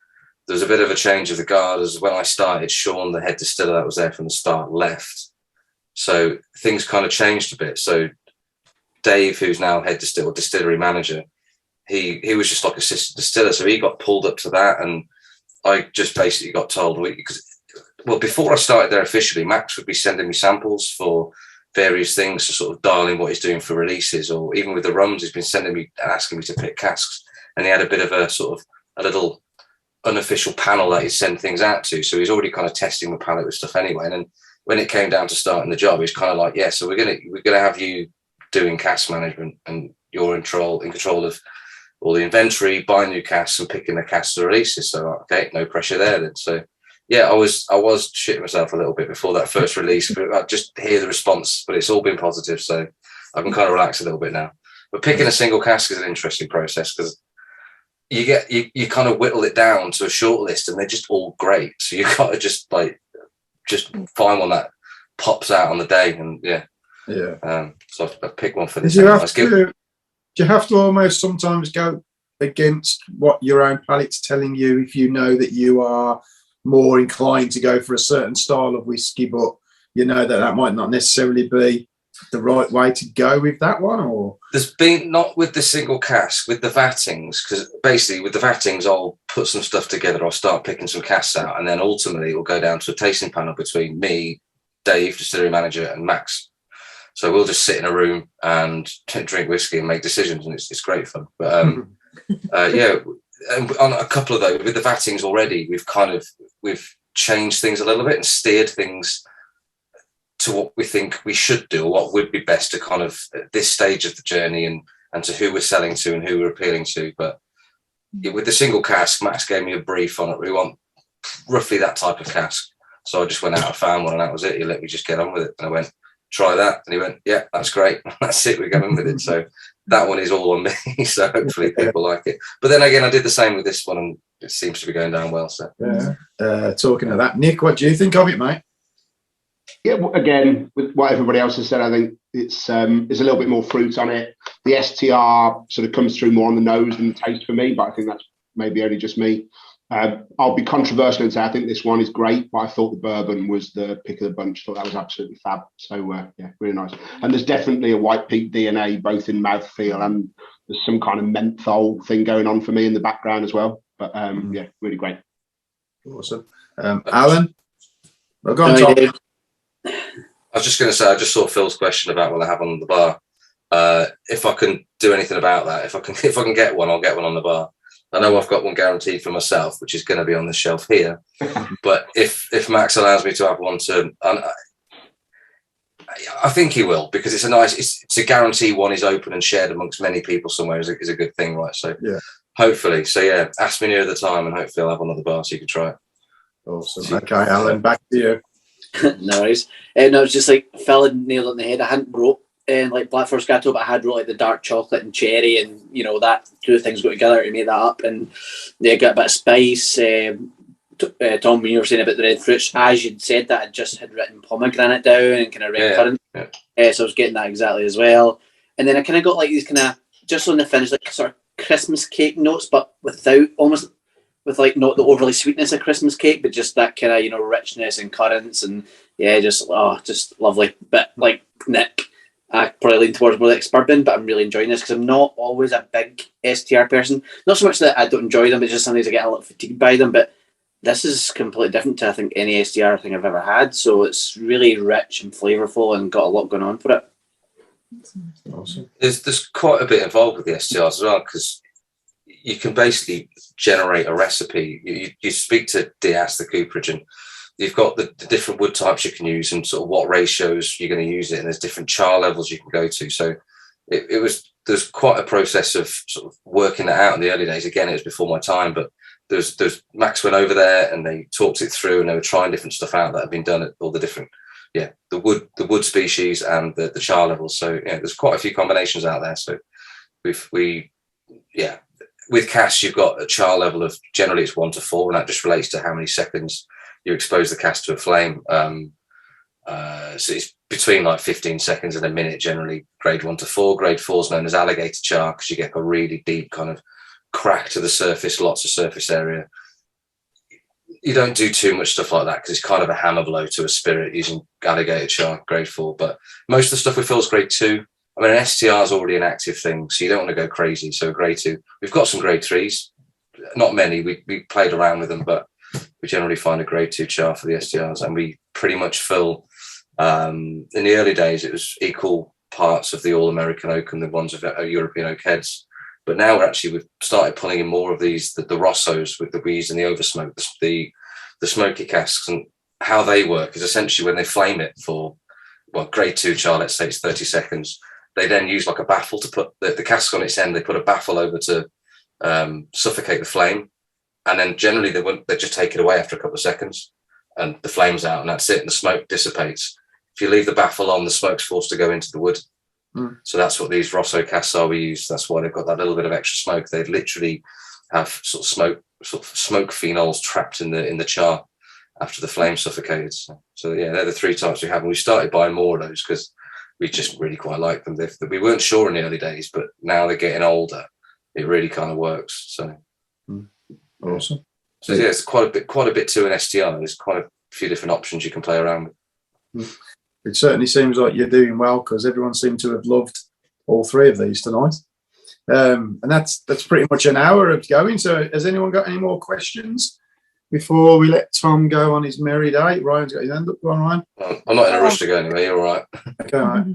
there was a bit of a change of the guard. As when I started, Sean, the head distiller that was there from the start, left, so things kind of changed a bit. So Dave, who's now head distillery manager, he was just like assistant distiller, so he got pulled up to that, and I just basically got told because. Well, before I started there officially, Max would be sending me samples for various things to sort of dial in what he's doing for releases, or even with the rums, he's been sending me and asking me to pick casks. And he had a bit of a sort of a little unofficial panel that he'd send things out to. So he's already kind of testing the palette with stuff anyway. And then when it came down to starting the job, he's kind of like, yeah, so we're gonna have you doing cask management, and you're in control of all the inventory, buying new casks and picking the casks to releases. So okay, no pressure there then. So yeah, I was shitting myself a little bit before that first release, but I just hear the response, but it's all been positive, so I can kind of relax a little bit now. But picking a single cask is an interesting process because you kind of whittle it down to a short list, and they're just all great. So you got to just find one that pops out on the day, and yeah. So I pick one for this. Do you have to almost sometimes go against what your own palate's telling you if you know that you are more inclined to go for a certain style of whiskey, but you know that might not necessarily be the right way to go with that one? Or there's been, not with the single cask, with the vattings, because basically with the vattings I'll put some stuff together, I'll start picking some casks out, and then ultimately it will go down to a tasting panel between me, Dave, distillery manager, and Max. So we'll just sit in a room and drink whiskey and make decisions, and it's great fun. But yeah, and on a couple of those with the vattings already, we've changed things a little bit and steered things to what we think we should do, or what would be best to kind of at this stage of the journey, and to who we're selling to and who we're appealing to. But with the single cask, Max gave me a brief on it. We want roughly that type of cask. So I just went out and found one, and that was it. He let me just get on with it. And I went, try that. And he went, yeah, that's great. That's it. We're going with it. So that one is all on me. So hopefully people like it. But then again, I did the same with this one, and it seems to be going down well. So yeah. Talking of that, Nick, what do you think of it, mate? Yeah, again, with what everybody else has said, I think it's a little bit more fruit on it. The STR sort of comes through more on the nose than the taste for me, but I think that's maybe only just me. I'll be controversial and say I think this one is great, but I thought the bourbon was the pick of the bunch. Thought that was absolutely fab. So yeah, really nice. And there's definitely a white peat DNA both in mouthfeel, and there's some kind of menthol thing going on for me in the background as well. But yeah, really great. Awesome. Alan, well, go on, Tom. I was just going to say, I just saw Phil's question about what I have on the bar. If I can do anything about that, if I can get one, I'll get one on the bar. I know I've got one guaranteed for myself, which is going to be on the shelf here. But if Max allows me to have one I think he will, because it's a guarantee one is open and shared amongst many people somewhere is a good thing, right? So yeah, hopefully. So yeah, ask me near the time, and hopefully I'll have one on the bar so you can try it. Awesome. Okay, Alan, back to you. No worries. No, it's just like Phil had nailed it on the head. I hadn't wrote like Black Forest Gateau, but I had wrote like the dark chocolate and cherry, and you know that two things go together to make that up, and they got a bit of spice. Tom, when you were saying about the red fruits, as you'd said that, I just had written pomegranate down and kind of red currant. Yeah. So I was getting that exactly as well. And then I kind of got like these kind of, just on the finish, like sort of Christmas cake notes, but without, almost with like not the overly sweetness of Christmas cake, but just that kind of, you know, richness and currants, and yeah, just lovely. But like Nick, I probably lean towards more like bourbon, but I'm really enjoying this because I'm not always a big STR person. Not so much that I don't enjoy them, but just sometimes I get a little fatigued by them. But this is completely different to I think any STR thing I've ever had. So it's really rich and flavourful and got a lot going on for it. Awesome. There's quite a bit involved with the STRs as well, because you can basically generate a recipe. You speak to Diaz, the cooperage, and you've got the different wood types you can use and sort of what ratios you're going to use it, and there's different char levels you can go to. So there's quite a process of sort of working that out in the early days. Again, it was before my time, but there's Max went over there and they talked it through, and they were trying different stuff out that had been done at all the different, the wood species and the char levels. So yeah, there's quite a few combinations out there. So we with cask, you've got a char level of generally it's 1 to 4, and that just relates to how many seconds you expose the cask to a flame. So it's between like 15 seconds and a minute, generally grade 1 to 4. Grade 4 is known as alligator char because you get a really deep kind of crack to the surface, lots of surface area. You don't do too much stuff like that because it's kind of a hammer blow to a spirit using alligator char, grade 4. But most of the stuff we fill is grade 2. I mean, an STR is already an active thing, so you don't want to go crazy. So grade 2. We've got some grade 3s, not many. We played around with them, but we generally find a grade 2 char for the STRs, and we pretty much fill. In the early days, it was equal parts of the All-American Oak and the ones of European Oak heads. But now we've started pulling in more of these, the Rossos that we use in the oversmoke, the smoky casks, and how they work is essentially when they flame it for, well, grade 2 char, let's say it's 30 seconds, they then use like a baffle to put the cask on its end. They put a baffle over to suffocate the flame, and then generally they just take it away after a couple of seconds, and the flame's out, and that's it, and the smoke dissipates. If you leave the baffle on, the smoke's forced to go into the wood. So that's what these Rosso casks are we use. That's why they've got that little bit of extra smoke. They literally have sort of smoke phenols trapped in the char after the flame suffocated. So yeah, they're the 3 types we have, and we started buying more of those because we just really quite like them. We weren't sure in the early days, but now they're getting older. It really kind of works. So awesome. So yeah, it's quite a bit to an STR. There's quite a few different options you can play around with. It certainly seems like you're doing well because everyone seemed to have loved all 3 of these tonight. And that's pretty much an hour of going. So has anyone got any more questions before we let Tom go on his merry day? Ryan's got his hand up. Go on, Ryan. I'm not in a rush to go anyway. You're all right. Okay, all right.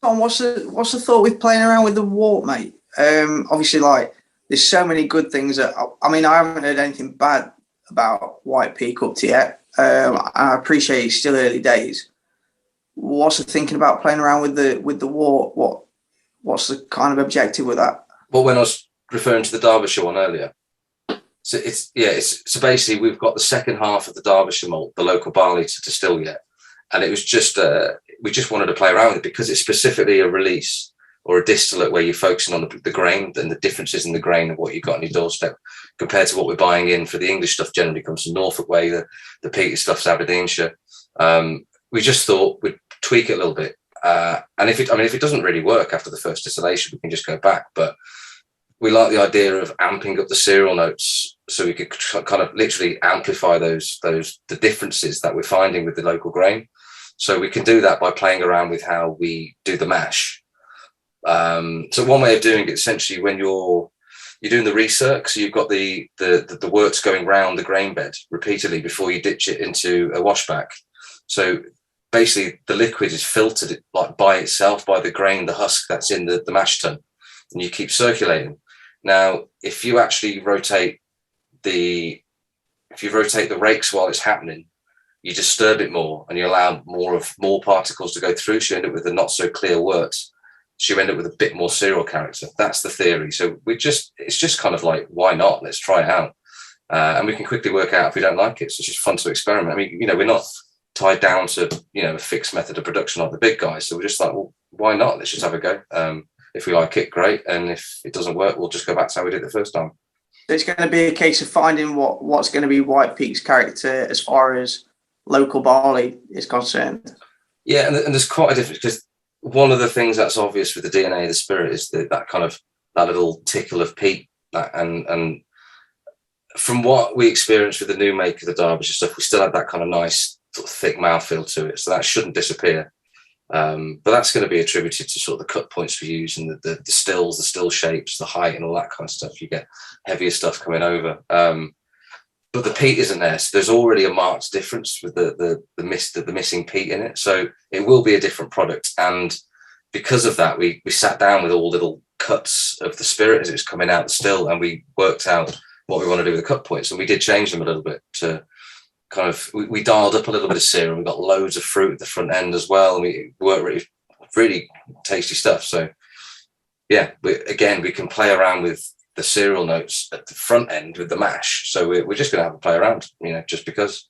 Tom, what's the thought with playing around with the wort, mate? Obviously, like, there's so many good things that, I mean, I haven't heard anything bad about White Peak up to yet. I appreciate it's still early days. What's the thinking about playing around with the wort? What's the kind of objective with that? Well, when I was referring to the Derbyshire one earlier, so so basically we've got the second half of the Derbyshire malt, the local barley, to distill yet, and it was just we just wanted to play around with it because it's specifically a release or a distillate where you're focusing on the grain and the differences in the grain of what you've got on your doorstep compared to what we're buying in. For the English stuff generally comes from Norfolk way, the peaty stuff's Aberdeenshire. We just thought we'd tweak it a little bit. And if it doesn't really work after the first distillation, we can just go back. But we like the idea of amping up the cereal notes so we could kind of literally amplify the differences that we're finding with the local grain. So we can do that by playing around with how we do the mash. So one way of doing it, essentially, when you're doing the recirc, so you've got the worts going round the grain bed repeatedly before you ditch it into a washback. So basically the liquid is filtered like by itself by the grain, the husk that's in the mash tun, and you keep circulating. Now, if you actually rotate the rakes while it's happening, you disturb it more and you allow more particles to go through. So you end up with a not so clear worts. So you end up with a bit more cereal character. That's the theory. So it's just kind of like, why not? Let's try it out. And we can quickly work out if we don't like it. So it's just fun to experiment. I mean, we're not tied down to, a fixed method of production like the big guys. So we're just like, well, why not? Let's just have a go. If we like it, great. And if it doesn't work, we'll just go back to how we did it the first time. So it's going to be a case of finding what's going to be White Peak's character as far as local barley is concerned. Yeah, and there's quite a difference because one of the things that's obvious with the DNA of the spirit is that little tickle of peat. And from what we experienced with the new make of the Derbyshire stuff, we still had that kind of nice sort of thick mouthfeel to it. So that shouldn't disappear. But that's going to be attributed to sort of the cut points we use and the stills, the still shapes, the height and all that kind of stuff. You get heavier stuff coming over. But the peat isn't there. So there's already a marked difference with the missing peat in it. So it will be a different product. And because of that, we sat down with all little cuts of the spirit as it was coming out the still, and we worked out what we want to do with the cut points. And we did change them a little bit to kind of, we dialed up a little bit of serum. We got loads of fruit at the front end as well. And we worked really, really tasty stuff. So yeah, we can play around with the cereal notes at the front end with the mash. So we're just going to have a play around, just because.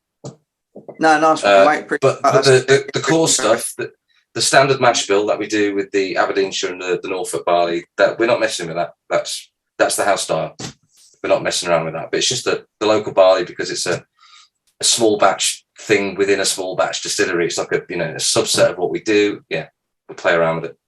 No, nice. But the core stuff, the standard mash bill that we do with the Aberdeenshire and the Norfolk barley, that we're not messing with that. That's the house style. we're not messing around with that. But it's just the local barley, because it's a small batch thing within a small batch distillery. It's like a subset of what we do. Yeah, we play around with it.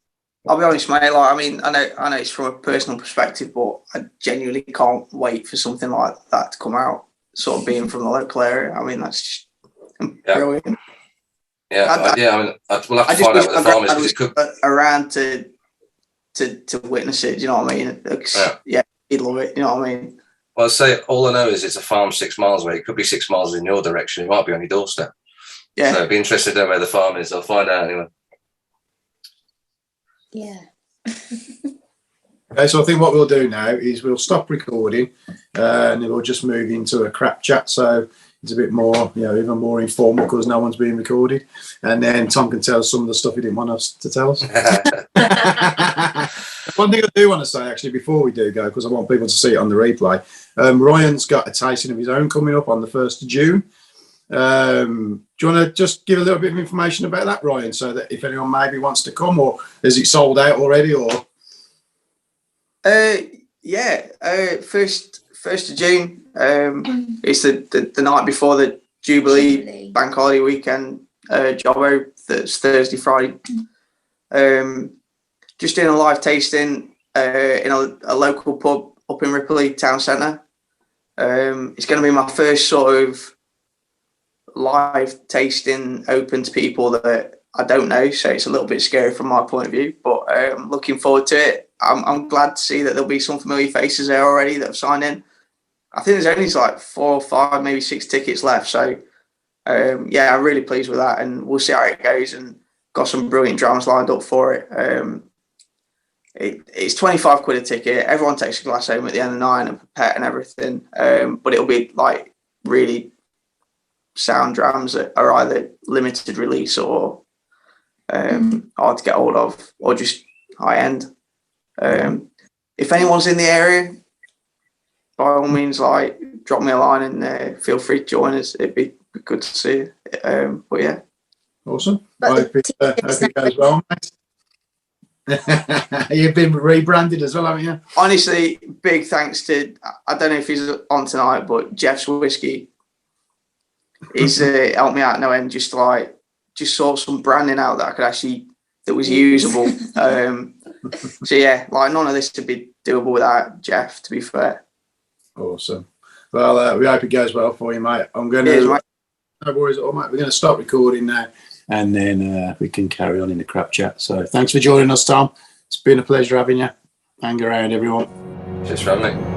I'll be honest, mate. Like, I mean, I know it's from a personal perspective, but I genuinely can't wait for something like that to come out. Sort of being from the local area. I mean, that's just brilliant. Yeah, we'll have to find out with the farmers, because it could around to witness it. Do you know what I mean? Yeah, he'd love it. You know what I mean? Well, I'd say all I know is it's a farm 6 miles away. It could be 6 miles in your direction. It might be on your doorstep. Yeah. So I'd be interested to know where the farm is. I'll find out anyway. Yeah. Okay, so I think what we'll do now is we'll stop recording and then we'll just move into a crap chat. So it's a bit more, even more informal because no one's being recorded. And then Tom can tell us some of the stuff he didn't want us to tell us. One thing I do want to say, actually, before we do go, because I want people to see it on the replay, Ryan's got a tasting of his own coming up on the 1st of June. Do you want to just give a little bit of information about that, Ryan, so that if anyone maybe wants to come, or is it sold out already, or? 1st of June. It's the night before the Jubilee Bank Holiday weekend jobbo. That's Thursday, Friday. Just doing a live tasting in a local pub up in Ripley Town Centre. It's going to be my first sort of live tasting open to people that I don't know, so it's a little bit scary from my point of view, but looking forward to it. I'm glad to see that there'll be some familiar faces there already that have signed in. I think there's only like 4 or 5, maybe 6 tickets left, so I'm really pleased with that, and we'll see how it goes, and got some brilliant drums lined up for it. It's 25 quid a ticket. Everyone takes a glass home at the end of the night and a pet and everything, but it'll be like really sound drums that are either limited release or hard to get hold of, or just high end. If anyone's in the area, by all means, like, drop me a line and feel free to join us. It'd be good to see you. But yeah, awesome. I hope it goes well, mate. You've been rebranded as well, haven't you? Honestly, big thanks to, I don't know if he's on tonight, but Jeff's Whiskey. He's helped me out no end, just sort some branding out that I could actually, that was usable. So yeah, like, none of this would be doable without Jeff, to be fair. Awesome. Well, we hope it goes well for you, mate. I'm going to, no worries at all, mate. We're going to stop recording now, and then we can carry on in the crap chat. So thanks for joining us, Tom. It's been a pleasure having you. Hang around, everyone. Cheers for having me.